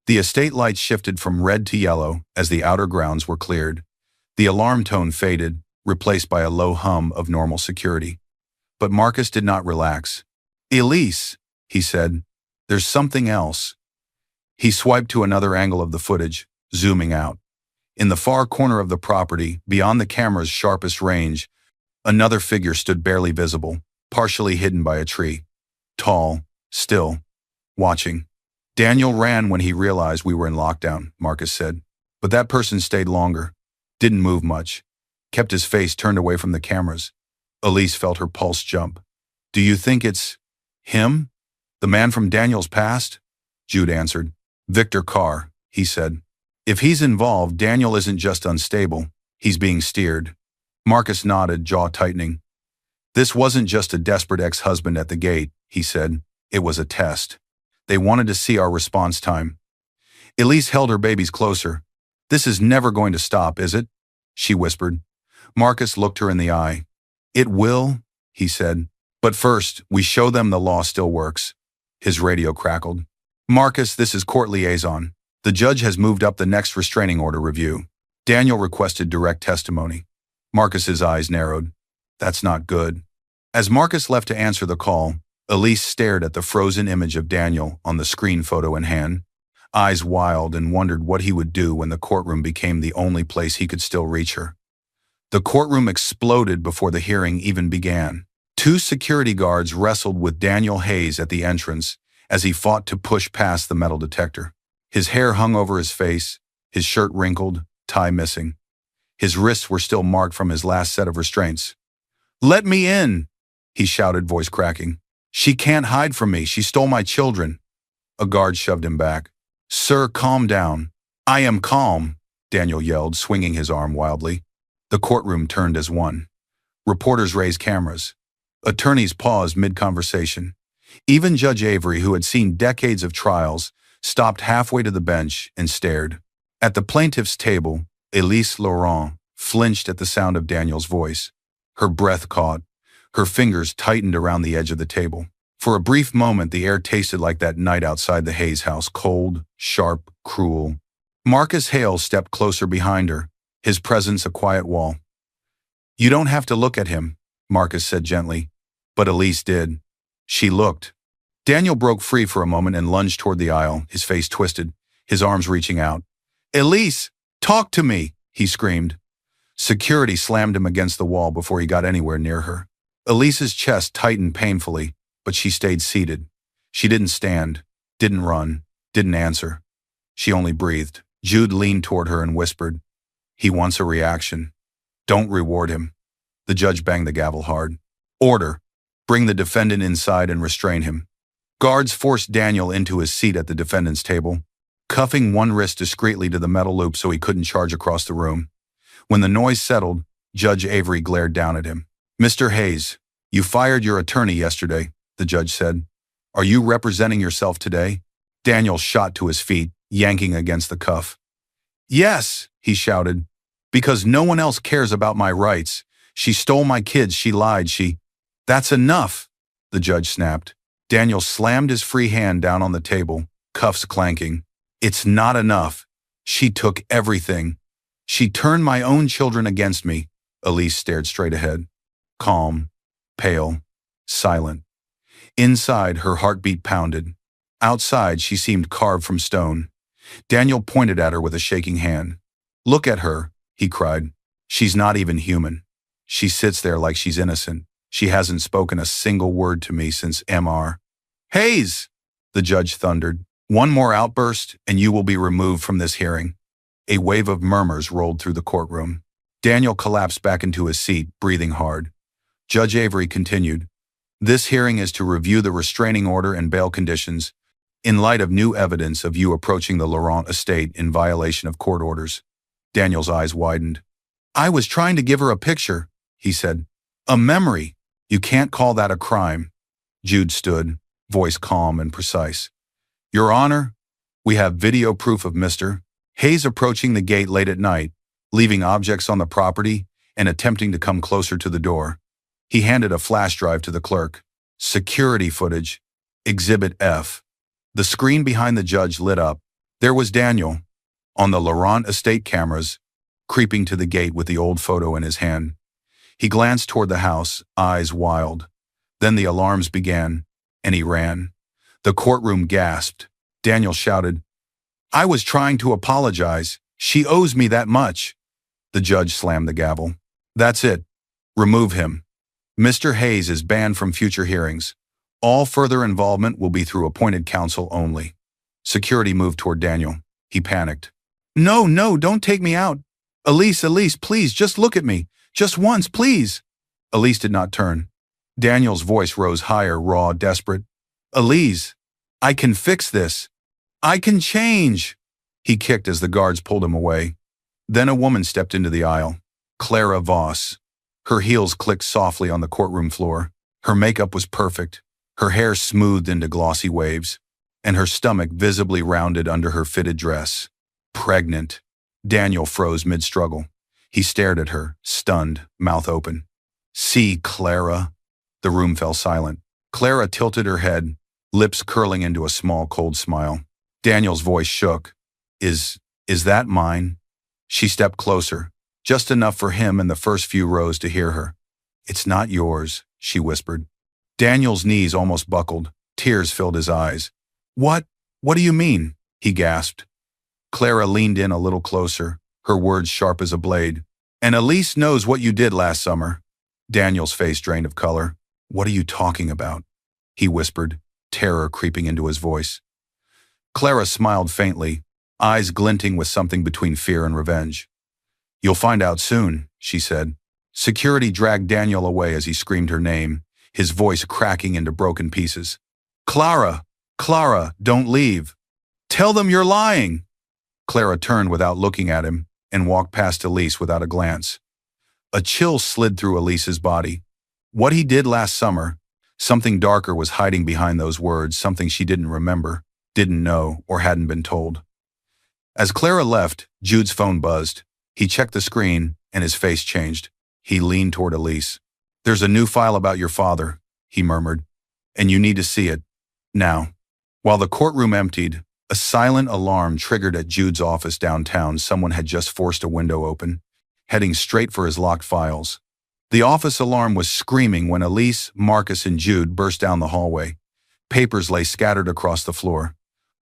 The estate lights shifted from red to yellow as the outer grounds were cleared. The alarm tone faded, replaced by a low hum of normal security. But Marcus did not relax. Elise, he said, there's something else. He swiped to another angle of the footage, zooming out. In the far corner of the property, beyond the camera's sharpest range, another figure stood barely visible, partially hidden by a tree. Tall, still, watching. Daniel ran when he realized we were in lockdown, Marcus said. But that person stayed longer, didn't move much, kept his face turned away from the cameras. Elise felt her pulse jump. Do you think it's him? The man from Daniel's past? Jude answered. Victor Carr, he said. If he's involved, Daniel isn't just unstable, he's being steered. Marcus nodded, jaw tightening. This wasn't just a desperate ex-husband at the gate, he said. It was a test. They wanted to see our response time. Elise held her babies closer. This is never going to stop, is it? She whispered. Marcus looked her in the eye. It will, he said. But first, we show them the law still works. His radio crackled. Marcus, this is court liaison. The judge has moved up the next restraining order review. Daniel requested direct testimony. Marcus's eyes narrowed. That's not good. As Marcus left to answer the call, Elise stared at the frozen image of Daniel on the screen photo in hand, eyes wild, and wondered what he would do when the courtroom became the only place he could still reach her. The courtroom exploded before the hearing even began. 2 security guards wrestled with Daniel Hayes at the entrance as he fought to push past the metal detector. His hair hung over his face, his shirt wrinkled, tie missing. His wrists were still marked from his last set of restraints. Let me in, he shouted, voice cracking. She can't hide from me. She stole my children. A guard shoved him back. Sir, calm down. I am calm, Daniel yelled, swinging his arm wildly. The courtroom turned as one. Reporters raised cameras. Attorneys paused mid-conversation. Even Judge Avery, who had seen decades of trials, stopped halfway to the bench and stared. At the plaintiff's table, Elise Laurent flinched at the sound of Daniel's voice. Her breath caught. Her fingers tightened around the edge of the table. For a brief moment, the air tasted like that night outside the Hayes house, cold, sharp, cruel. Marcus Hale stepped closer behind her, his presence a quiet wall. You don't have to look at him, Marcus said gently. But Elise did. She looked. Daniel broke free for a moment and lunged toward the aisle, his face twisted, his arms reaching out. Elise, talk to me, he screamed. Security slammed him against the wall before he got anywhere near her. Elise's chest tightened painfully, but she stayed seated. She didn't stand, didn't run, didn't answer. She only breathed. Jude leaned toward her and whispered, He wants a reaction. Don't reward him. The judge banged the gavel hard. Order. Bring the defendant inside and restrain him. Guards forced Daniel into his seat at the defendant's table, cuffing one wrist discreetly to the metal loop so he couldn't charge across the room. When the noise settled, Judge Avery glared down at him. Mr. Hayes, you fired your attorney yesterday, the judge said. Are you representing yourself today? Daniel shot to his feet, yanking against the cuff. Yes, he shouted, because no one else cares about my rights. She stole my kids, she lied, That's enough, the judge snapped. Daniel slammed his free hand down on the table, cuffs clanking. It's not enough. She took everything. She turned my own children against me, Elise stared straight ahead. Calm, pale, silent. Inside, her heartbeat pounded. Outside, she seemed carved from stone. Daniel pointed at her with a shaking hand. "Look at her," he cried. "She's not even human. She sits there like she's innocent. She hasn't spoken a single word to me since Mr. Hayes!" the judge thundered. "One more outburst, and you will be removed from this hearing." A wave of murmurs rolled through the courtroom. Daniel collapsed back into his seat, breathing hard. Judge Avery continued, "This hearing is to review the restraining order and bail conditions in light of new evidence of you approaching the Laurent estate in violation of court orders." Daniel's eyes widened. "I was trying to give her a picture," he said. "A memory. You can't call that a crime." Jude stood, voice calm and precise. "Your Honor, we have video proof of Mr. Hayes approaching the gate late at night, leaving objects on the property, and attempting to come closer to the door." He handed a flash drive to the clerk. "Security footage. Exhibit F." The screen behind the judge lit up. There was Daniel, on the Laurent estate cameras, creeping to the gate with the old photo in his hand. He glanced toward the house, eyes wild. Then the alarms began, and he ran. The courtroom gasped. Daniel shouted, "I was trying to apologize. She owes me that much." The judge slammed the gavel. "That's it. Remove him. Mr. Hayes is banned from future hearings. All further involvement will be through appointed counsel only." Security moved toward Daniel. He panicked. "No, no, don't take me out. Elise, please, just look at me. Just once, please." Elise did not turn. Daniel's voice rose higher, raw, desperate. "Elise, I can fix this. I can change." He kicked as the guards pulled him away. Then a woman stepped into the aisle. Clara Voss. Her heels clicked softly on the courtroom floor. Her makeup was perfect, her hair smoothed into glossy waves, and her stomach visibly rounded under her fitted dress. Pregnant. Daniel froze mid-struggle. He stared at her, stunned, mouth open. "See, Clara." The room fell silent. Clara tilted her head, lips curling into a small, cold smile. Daniel's voice shook. Is that mine?" She stepped closer, just enough for him in the first few rows to hear her. "It's not yours," she whispered. Daniel's knees almost buckled. Tears filled his eyes. What do you mean?" he gasped. Clara leaned in a little closer, her words sharp as a blade. "And Elise knows what you did last summer." Daniel's face drained of color. "What are you talking about?" he whispered, terror creeping into his voice. Clara smiled faintly, eyes glinting with something between fear and revenge. "You'll find out soon," she said. Security dragged Daniel away as he screamed her name, his voice cracking into broken pieces. "Clara! Clara, don't leave! Tell them you're lying!" Clara turned without looking at him and walked past Elise without a glance. A chill slid through Elise's body. What he did last summer, something darker was hiding behind those words, something she didn't remember, didn't know, or hadn't been told. As Clara left, Jude's phone buzzed. He checked the screen, and his face changed. He leaned toward Elise. "There's a new file about your father," he murmured, "and you need to see it. Now." While the courtroom emptied, a silent alarm triggered at Jude's office downtown. Someone had just forced a window open, heading straight for his locked files. The office alarm was screaming when Elise, Marcus, and Jude burst down the hallway. Papers lay scattered across the floor.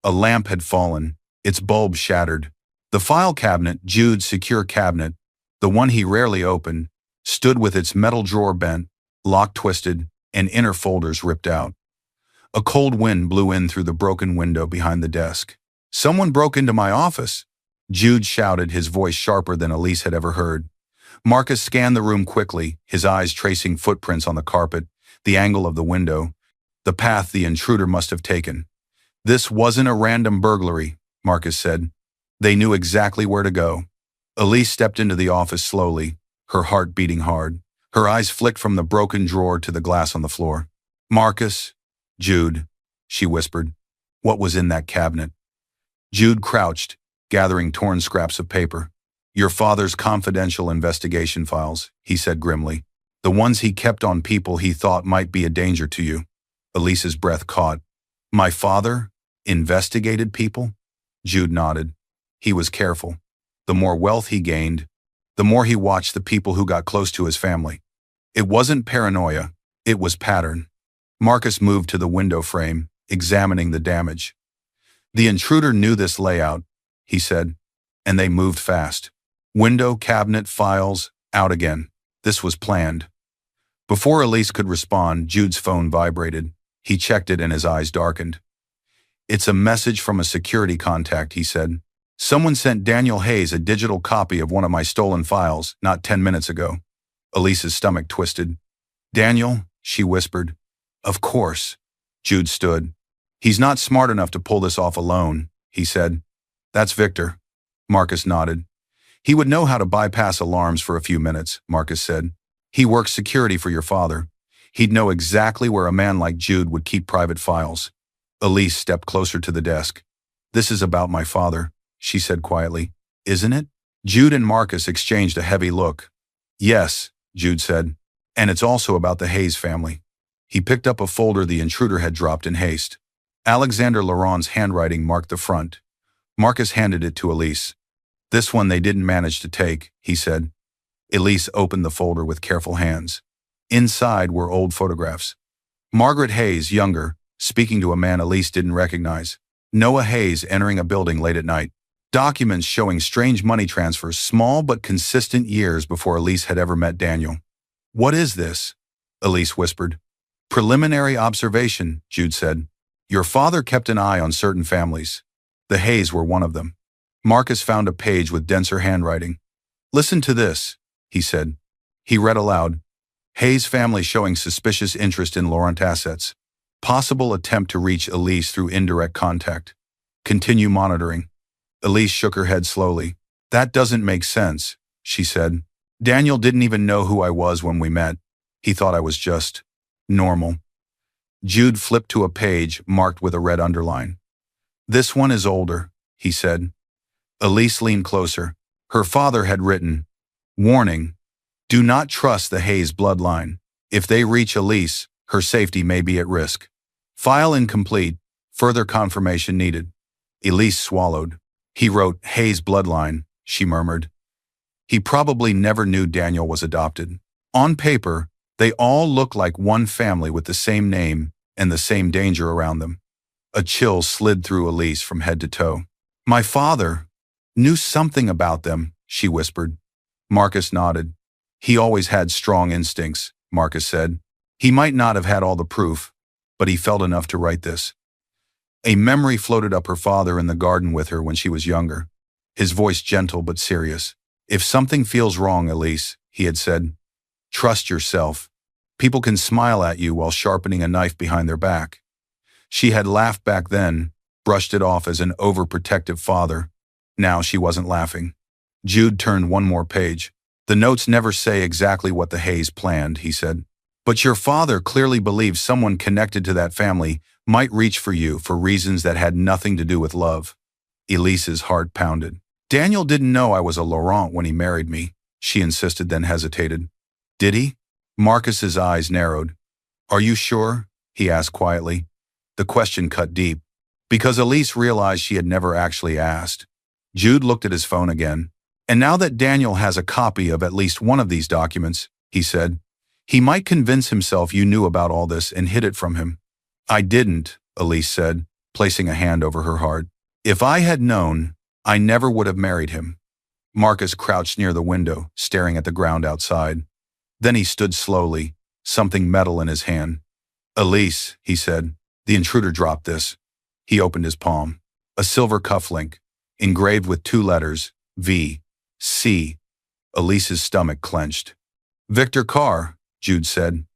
A lamp had fallen, its bulb shattered. The file cabinet, Jude's secure cabinet, the one he rarely opened, stood with its metal drawer bent, lock twisted, and inner folders ripped out. A cold wind blew in through the broken window behind the desk. "Someone broke into my office," Jude shouted, his voice sharper than Elise had ever heard. Marcus scanned the room quickly, his eyes tracing footprints on the carpet, the angle of the window, the path the intruder must have taken. "This wasn't a random burglary," Marcus said. "They knew exactly where to go." Elise stepped into the office slowly, her heart beating hard. Her eyes flicked from the broken drawer to the glass on the floor. "Marcus, Jude," she whispered, "what was in that cabinet?" Jude crouched, gathering torn scraps of paper. "Your father's confidential investigation files," he said grimly. "The ones he kept on people he thought might be a danger to you." Elise's breath caught. "My father investigated people?" Jude nodded. "He was careful. The more wealth he gained, the more he watched the people who got close to his family. It wasn't paranoia, it was pattern. Marcus moved to the window frame, examining the damage. The intruder knew this layout, he said, and they moved fast. Window, cabinet, files, out again. This was planned. Before Elise could respond, Jude's phone vibrated. He checked it and his eyes darkened. "It's a message from a security contact," he said. "Someone sent Daniel Hayes a digital copy of one of my stolen files not 10 minutes ago." Elise's stomach twisted. "Daniel?" she whispered. "Of course." Jude stood. "He's not smart enough to pull this off alone," he said. "That's Victor." Marcus nodded. "He would know how to bypass alarms for a few minutes," Marcus said. "He works security for your father. He'd know exactly where a man like Jude would keep private files." Elise stepped closer to the desk. "This is about my father," she said quietly. "Isn't it?" Jude and Marcus exchanged a heavy look. "Yes," Jude said, "and it's also about the Hayes family." He picked up a folder the intruder had dropped in haste. Alexander Laurent's handwriting marked the front. Marcus handed it to Elise. "This one they didn't manage to take," he said. Elise opened the folder with careful hands. Inside were old photographs. Margaret Hayes, younger, speaking to a man Elise didn't recognize. Noah Hayes entering a building late at night. Documents showing strange money transfers, small but consistent, years before Elise had ever met Daniel. "What is this?" Elise whispered. "Preliminary observation," Jude said. "Your father kept an eye on certain families. The Hayes were one of them." Marcus found a page with denser handwriting. "Listen to this," he said. He read aloud. "Hayes family showing suspicious interest in Laurent assets. Possible attempt to reach Elise through indirect contact. Continue monitoring." Elise shook her head slowly. "That doesn't make sense," she said. "Daniel didn't even know who I was when we met. He thought I was just normal." Jude flipped to a page marked with a red underline. "This one is older," he said. Elise leaned closer. Her father had written, "Warning, do not trust the Hayes bloodline. If they reach Elise, her safety may be at risk. File incomplete, further confirmation needed." Elise swallowed. "He wrote Hayes bloodline," she murmured. "He probably never knew Daniel was adopted. On paper, they all look like one family with the same name and the same danger around them." A chill slid through Elise from head to toe. "My father knew something about them," she whispered. Marcus nodded. "He always had strong instincts," Marcus said. "He might not have had all the proof, but he felt enough to write this." A memory floated up. Her father in the garden with her when she was younger. His voice gentle but serious. "If something feels wrong, Elise," he had said, "trust yourself. People can smile at you while sharpening a knife behind their back." She had laughed back then, brushed it off as an overprotective father. Now she wasn't laughing. Jude turned one more page. "The notes never say exactly what the Hayes planned," he said. "But your father clearly believes someone connected to that family might reach for you for reasons that had nothing to do with love." Elise's heart pounded. "Daniel didn't know I was a Laurent when he married me," she insisted, then hesitated. "Did he?" Marcus's eyes narrowed. "Are you sure?" he asked quietly. The question cut deep, because Elise realized she had never actually asked. Jude looked at his phone again. "And now that Daniel has a copy of at least one of these documents," he said, "he might convince himself you knew about all this and hid it from him." "I didn't," Elise said, placing a hand over her heart. "If I had known, I never would have married him." Marcus crouched near the window, staring at the ground outside. Then he stood slowly, something metal in his hand. "Elise," he said, "the intruder dropped this." He opened his palm. A silver cufflink, engraved with 2 letters, V. C. Elise's stomach clenched. "Victor Carr," Jude said.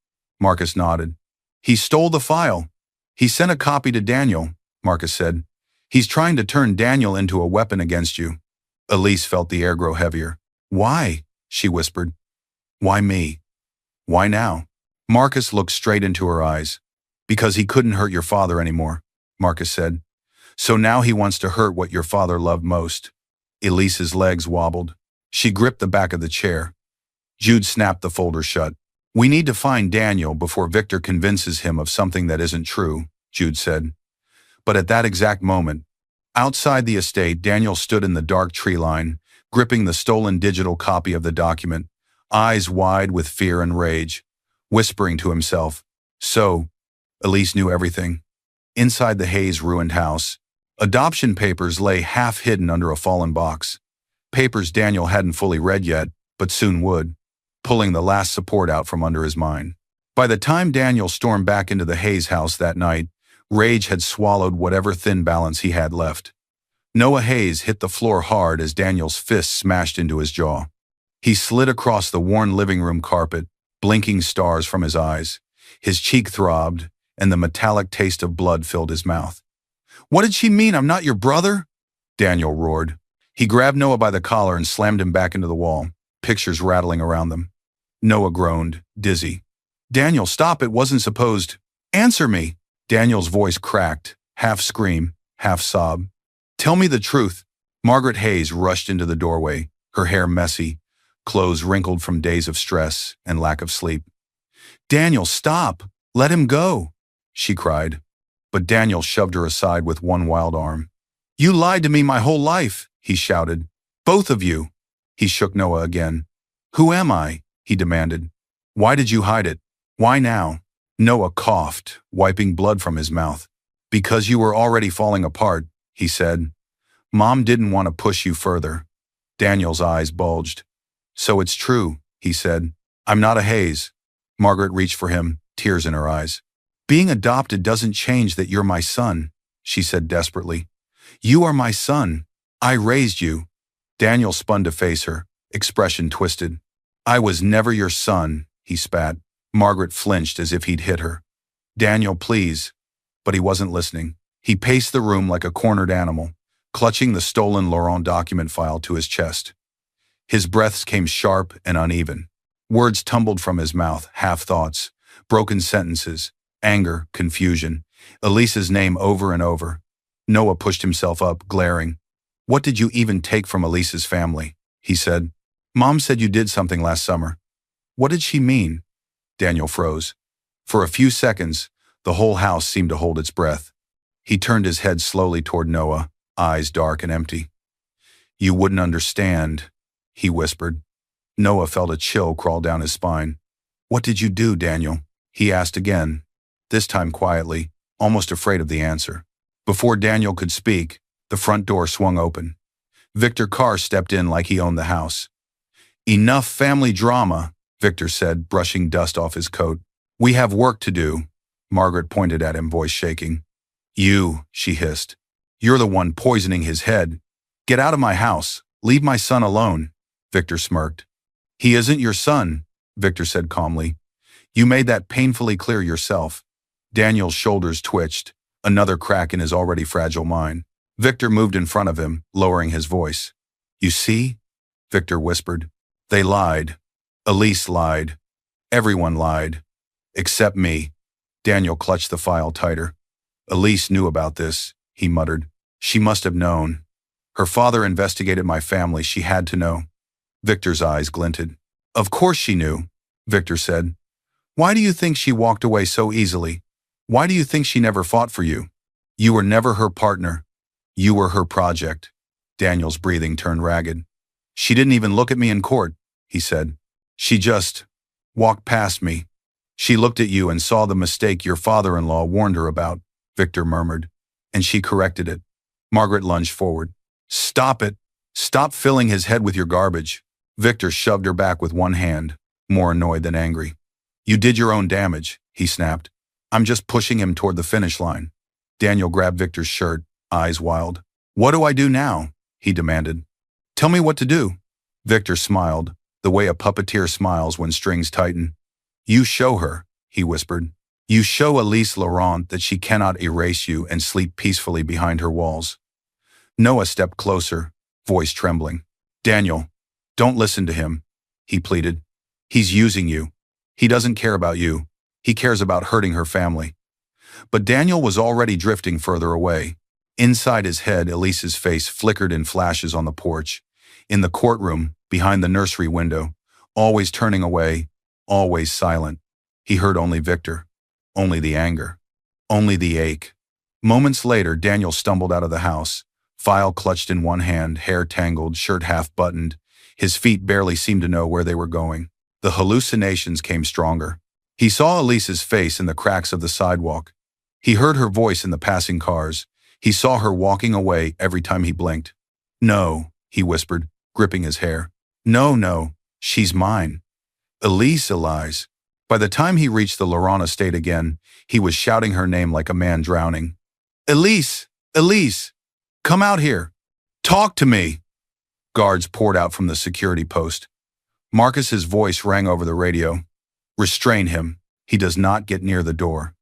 Marcus nodded. "He stole the file. He sent a copy to Daniel," Marcus said. "He's trying to turn Daniel into a weapon against you." Elise felt the air grow heavier. "Why?" she whispered. "Why me? Why now?" Marcus looked straight into her eyes. "Because he couldn't hurt your father anymore," Marcus said. "So now he wants to hurt what your father loved most." Elise's legs wobbled. She gripped the back of the chair. Jude snapped the folder shut. "We need to find Daniel before Victor convinces him of something that isn't true," Jude said. But at that exact moment, outside the estate, Daniel stood in the dark tree line, gripping the stolen digital copy of the document, eyes wide with fear and rage, whispering to himself. So, Elise knew everything. Inside the Hayes ruined house, adoption papers lay half hidden under a fallen box. Papers Daniel hadn't fully read yet, but soon would, pulling the last support out from under his mind. By the time Daniel stormed back into the Hayes house that night, rage had swallowed whatever thin balance he had left. Noah Hayes hit the floor hard as Daniel's fist smashed into his jaw. He slid across the worn living room carpet, blinking stars from his eyes. His cheek throbbed, and the metallic taste of blood filled his mouth. "What did she mean? I'm not your brother?" Daniel roared. He grabbed Noah by the collar and slammed him back into the wall, pictures rattling around them. Noah groaned, dizzy. "Daniel, stop, it wasn't supposed. Answer me!" Daniel's voice cracked, half scream, half sob. "Tell me the truth." Margaret Hayes rushed into the doorway, her hair messy, clothes wrinkled from days of stress and lack of sleep. "Daniel, stop! Let him go!" she cried. But Daniel shoved her aside with one wild arm. "You lied to me my whole life," he shouted. "Both of you." He shook Noah again. "Who am I?" he demanded. "Why did you hide it? Why now?" Noah coughed, wiping blood from his mouth. "Because you were already falling apart," he said. "Mom didn't want to push you further." Daniel's eyes bulged. "So it's true," he said. "I'm not a Hayes." Margaret reached for him, tears in her eyes. "Being adopted doesn't change that you're my son," she said desperately. "You are my son. I raised you." Daniel spun to face her, expression twisted. "I was never your son," he spat. Margaret flinched as if he'd hit her. "Daniel, please." But he wasn't listening. He paced the room like a cornered animal, clutching the stolen Laurent document file to his chest. His breaths came sharp and uneven. Words tumbled from his mouth, half-thoughts, broken sentences, anger, confusion, Elise's name over and over. Noah pushed himself up, glaring. "What did you even take from Elise's family?" he said. "Mom said you did something last summer." "What did she mean?" Daniel froze. For a few seconds, the whole house seemed to hold its breath. He turned his head slowly toward Noah, eyes dark and empty. "You wouldn't understand," he whispered. Noah felt a chill crawl down his spine. "What did you do, Daniel?" he asked again, this time quietly, almost afraid of the answer. Before Daniel could speak, the front door swung open. Victor Carr stepped in like he owned the house. "Enough family drama," Victor said, brushing dust off his coat. "We have work to do." Margaret pointed at him, voice shaking. "You," she hissed. "You're the one poisoning his head. Get out of my house. Leave my son alone." Victor smirked. "He isn't your son," Victor said calmly. "You made that painfully clear yourself." Daniel's shoulders twitched, another crack in his already fragile mind. Victor moved in front of him, lowering his voice. "You see?" Victor whispered. "They lied. Elise lied. Everyone lied. Except me." Daniel clutched the file tighter. "Elise knew about this," he muttered. "She must have known. Her father investigated my family. She had to know." Victor's eyes glinted. "Of course she knew," Victor said. "Why do you think she walked away so easily? Why do you think she never fought for you? You were never her partner. You were her project." Daniel's breathing turned ragged. "She didn't even look at me in court," he said. "She just walked past me." "She looked at you and saw the mistake your father-in-law warned her about," Victor murmured, "and she corrected it." Margaret lunged forward. "Stop it. Stop filling his head with your garbage." Victor shoved her back with one hand, more annoyed than angry. "You did your own damage," he snapped. "I'm just pushing him toward the finish line." Daniel grabbed Victor's shirt, eyes wild. "What do I do now?" he demanded. "Tell me what to do." Victor smiled, the way a puppeteer smiles when strings tighten. "You show her," he whispered. "You show Elise Laurent that she cannot erase you and sleep peacefully behind her walls." Noah stepped closer, voice trembling. "Daniel, don't listen to him," he pleaded. "He's using you. He doesn't care about you. He cares about hurting her family." But Daniel was already drifting further away. Inside his head, Elise's face flickered in flashes on the porch. In the courtroom, behind the nursery window, always turning away, always silent. He heard only Victor, only the anger, only the ache. Moments later, Daniel stumbled out of the house, file clutched in one hand, hair tangled, shirt half-buttoned. His feet barely seemed to know where they were going. The hallucinations came stronger. He saw Elise's face in the cracks of the sidewalk. He heard her voice in the passing cars. He saw her walking away every time he blinked. "No," he whispered, gripping his hair. "No, no, she's mine. Elise." By the time he reached the Laurent estate again, he was shouting her name like a man drowning. "Elise! Elise! Come out here! Talk to me!" Guards poured out from the security post. Marcus's voice rang over the radio. "Restrain him. He does not get near the door."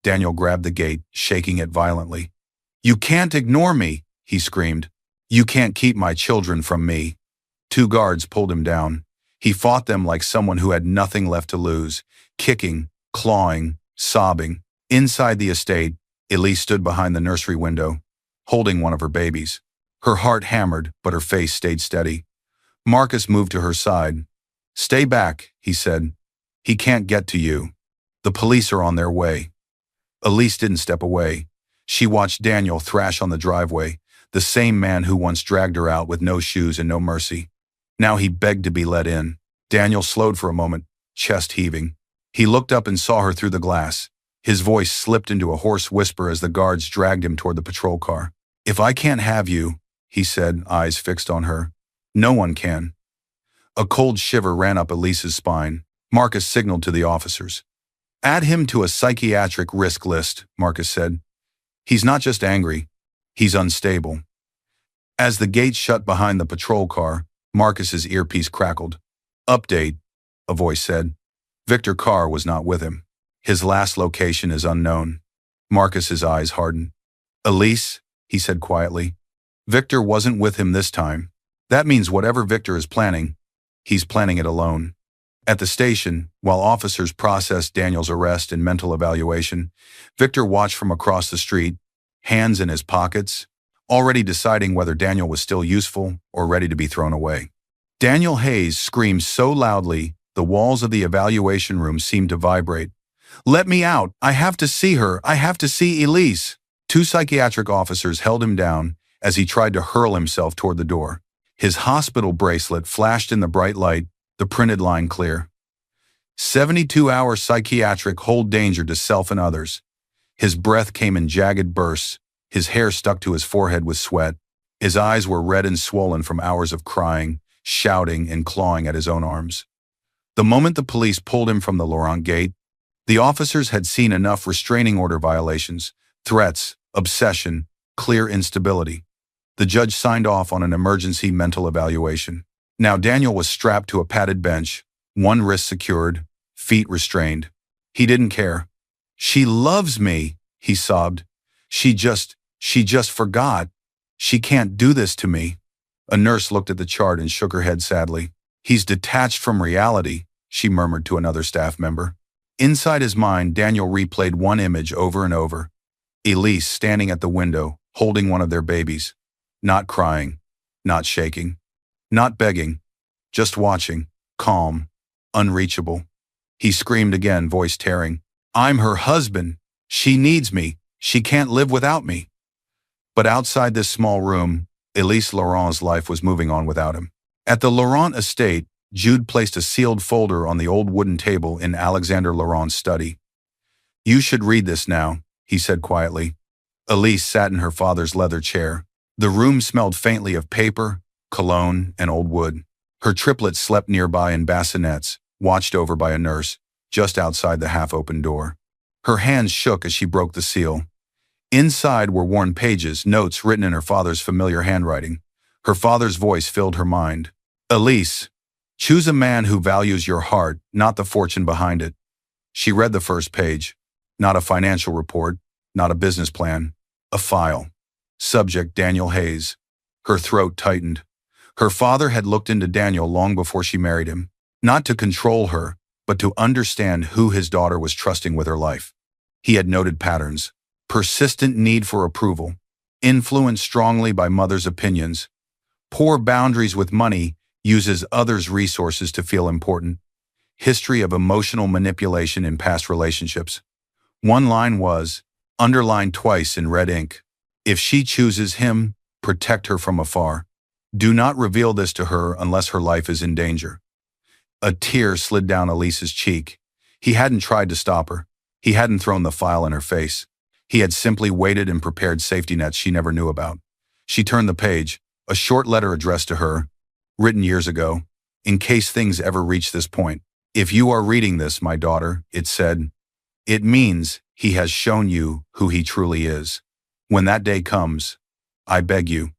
Daniel grabbed the gate, shaking it violently. "You can't ignore me," he screamed. "You can't keep my children from me." 2 guards pulled him down. He fought them like someone who had nothing left to lose, kicking, clawing, sobbing. Inside the estate, Elise stood behind the nursery window, holding one of her babies. Her heart hammered, but her face stayed steady. Marcus moved to her side. "Stay back," he said. "He can't get to you. The police are on their way." Elise didn't step away. She watched Daniel thrash on the driveway, the same man who once dragged her out with no shoes and no mercy. Now he begged to be let in. Daniel slowed for a moment, chest heaving. He looked up and saw her through the glass. His voice slipped into a hoarse whisper as the guards dragged him toward the patrol car. "If I can't have you," he said, eyes fixed on her, "no one can." A cold shiver ran up Elise's spine. Marcus signaled to the officers. "Add him to a psychiatric risk list," Marcus said. "He's not just angry, he's unstable." As the gate shut behind the patrol car, Marcus's earpiece crackled. "Update," a voice said. Victor Carr was not with him. His last location is unknown. Marcus's eyes hardened. "Elise," he said quietly. "Victor wasn't with him this time. That means whatever Victor is planning, he's planning it alone." At the station, while officers processed Daniel's arrest and mental evaluation, Victor watched from across the street, hands in his pockets, already deciding whether Daniel was still useful or ready to be thrown away. Daniel Hayes screamed so loudly, the walls of the evaluation room seemed to vibrate. "Let me out! I have to see her! I have to see Elise!" 2 psychiatric officers held him down as he tried to hurl himself toward the door. His hospital bracelet flashed in the bright light, the printed line clear. 72-hour psychiatric hold danger to self and others. His breath came in jagged bursts. His hair stuck to his forehead with sweat. His eyes were red and swollen from hours of crying, shouting, and clawing at his own arms. The moment the police pulled him from the Laurent gate, the officers had seen enough restraining order violations, threats, obsession, clear instability. The judge signed off on an emergency mental evaluation. Now Daniel was strapped to a padded bench, one wrist secured, feet restrained. He didn't care. "She loves me," he sobbed. She just forgot. She can't do this to me." A nurse looked at the chart and shook her head sadly. "He's detached from reality," she murmured to another staff member. Inside his mind, Daniel replayed one image over and over. Elise standing at the window, holding one of their babies. Not crying, not shaking, not begging, just watching, calm, unreachable. He screamed again, voice tearing. "I'm her husband. She needs me. She can't live without me." But outside this small room, Elise Laurent's life was moving on without him. At the Laurent estate, Jude placed a sealed folder on the old wooden table in Alexander Laurent's study. "You should read this now," he said quietly. Elise sat in her father's leather chair. The room smelled faintly of paper, cologne, and old wood. Her triplets slept nearby in bassinets, watched over by a nurse, just outside the half-open door. Her hands shook as she broke the seal. Inside were worn pages, notes written in her father's familiar handwriting. Her father's voice filled her mind. "Elise, choose a man who values your heart, not the fortune behind it." She read the first page. Not a financial report, not a business plan, a file. Subject: Daniel Hayes. Her throat tightened. Her father had looked into Daniel long before she married him, not to control her, but to understand who his daughter was trusting with her life. He had noted patterns: persistent need for approval, influenced strongly by mother's opinions, poor boundaries with money, uses others' resources to feel important, history of emotional manipulation in past relationships. One line was, underlined twice in red ink, "If she chooses him, Protect her from afar. Do not reveal this to her unless her life is in danger. A tear slid down Elise's cheek. He hadn't tried to stop her. He hadn't thrown the file in her face. He had simply waited and prepared safety nets she never knew about. She turned the page, a short letter addressed to her, written years ago, in case things ever reach this point. If you are reading this, my daughter, it said, it means he has shown you who he truly is. When that day comes, I beg you,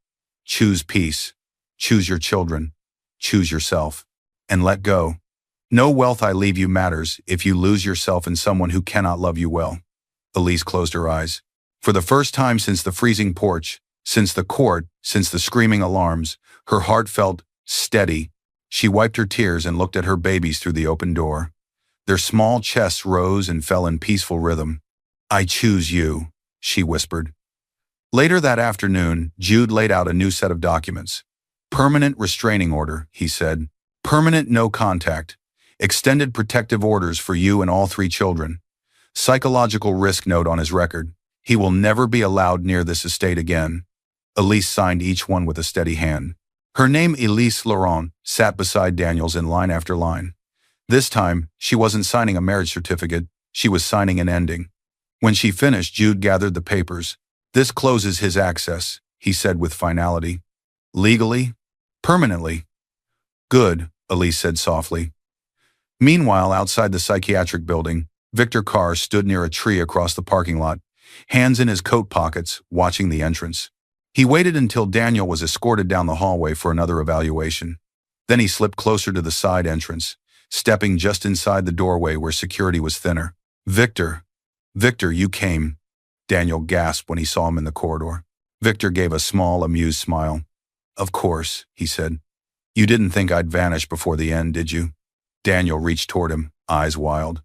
choose peace, choose your children, choose yourself, and let go. No wealth I leave you matters if you lose yourself in someone who cannot love you well. Elise closed her eyes. For the first time since the freezing porch, since the court, since the screaming alarms, her heart felt steady. She wiped her tears and looked at her babies through the open door. Their small chests rose and fell in peaceful rhythm. I choose you, she whispered. Later that afternoon, Jude laid out a new set of documents. Permanent restraining order, he said. Permanent no contact. Extended protective orders for you and all 3 children. Psychological risk note on his record. He will never be allowed near this estate again. Elise signed each one with a steady hand. Her name, Elise Laurent, sat beside Daniel's in line after line. This time, she wasn't signing a marriage certificate, she was signing an ending. When she finished, Jude gathered the papers. This closes his access, he said with finality. Legally? Permanently? Good, Elise said softly. Meanwhile, outside the psychiatric building, Victor Carr stood near a tree across the parking lot, hands in his coat pockets, watching the entrance. He waited until Daniel was escorted down the hallway for another evaluation. Then he slipped closer to the side entrance, stepping just inside the doorway where security was thinner. Victor, you came, Daniel gasped when he saw him in the corridor. Victor gave a small, amused smile. Of course, he said. You didn't think I'd vanish before the end, did you? Daniel reached toward him, eyes wild.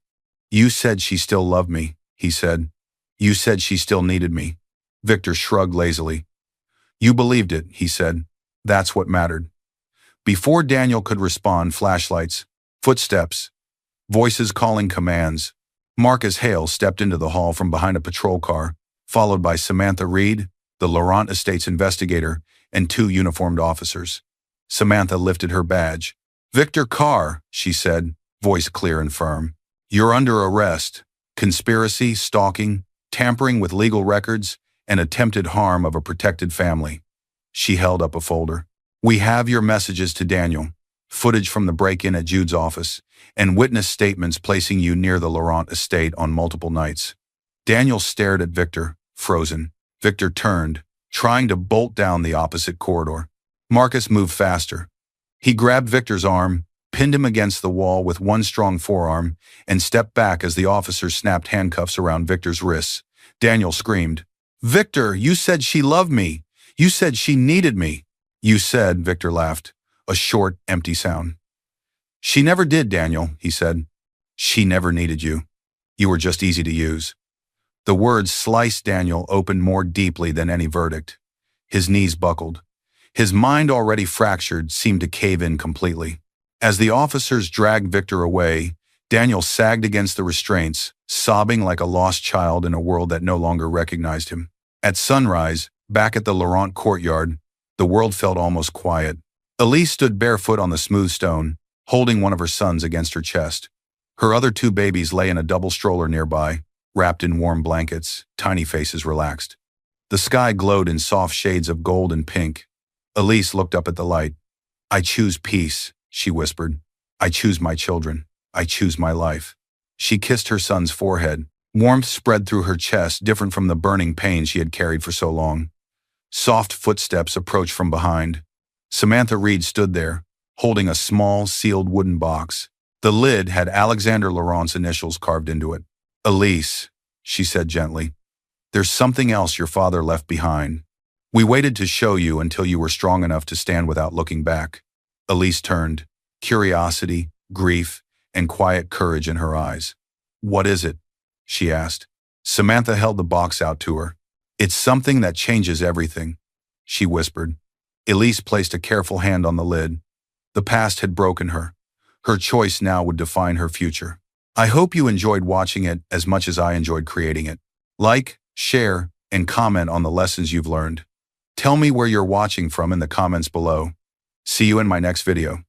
You said she still loved me, he said. You said she still needed me. Victor shrugged lazily. You believed it, he said. That's what mattered. Before Daniel could respond, flashlights, footsteps, voices calling commands. Marcus Hale stepped into the hall from behind a patrol car, followed by Samantha Reed, the Laurent Estates investigator, and 2 uniformed officers. Samantha lifted her badge. Victor Carr, she said, voice clear and firm. You're under arrest. Conspiracy, stalking, tampering with legal records, and attempted harm of a protected family. She held up a folder. We have your messages to Daniel, footage from the break-in at Jude's office, and witness statements placing you near the Laurent estate on multiple nights. Daniel stared at Victor, frozen. Victor turned, trying to bolt down the opposite corridor. Marcus moved faster. He grabbed Victor's arm, pinned him against the wall with one strong forearm, and stepped back as the officer snapped handcuffs around Victor's wrists. Daniel screamed, Victor, you said she loved me. You said she needed me. You said, Victor laughed, a short, empty sound. She never did, Daniel, he said. She never needed you. You were just easy to use. The words sliced Daniel open more deeply than any verdict. His knees buckled. His mind, already fractured, seemed to cave in completely. As the officers dragged Victor away, Daniel sagged against the restraints, sobbing like a lost child in a world that no longer recognized him. At sunrise, back at the Laurent courtyard, the world felt almost quiet. Elise stood barefoot on the smooth stone, holding one of her sons against her chest. Her other 2 babies lay in a double stroller nearby, wrapped in warm blankets, tiny faces relaxed. The sky glowed in soft shades of gold and pink. Elise looked up at the light. I choose peace, she whispered. I choose my children. I choose my life. She kissed her son's forehead. Warmth spread through her chest, different from the burning pain she had carried for so long. Soft footsteps approached from behind. Samantha Reed stood there, holding a small, sealed wooden box. The lid had Alexander Laurent's initials carved into it. Elise, she said gently, there's something else your father left behind. We waited to show you until you were strong enough to stand without looking back. Elise turned, curiosity, grief, and quiet courage in her eyes. What is it? She asked. Samantha held the box out to her. It's something that changes everything, she whispered. Elise placed a careful hand on the lid. The past had broken her. Her choice now would define her future. I hope you enjoyed watching it as much as I enjoyed creating it. Like, share, and comment on the lessons you've learned. Tell me where you're watching from in the comments below. See you in my next video.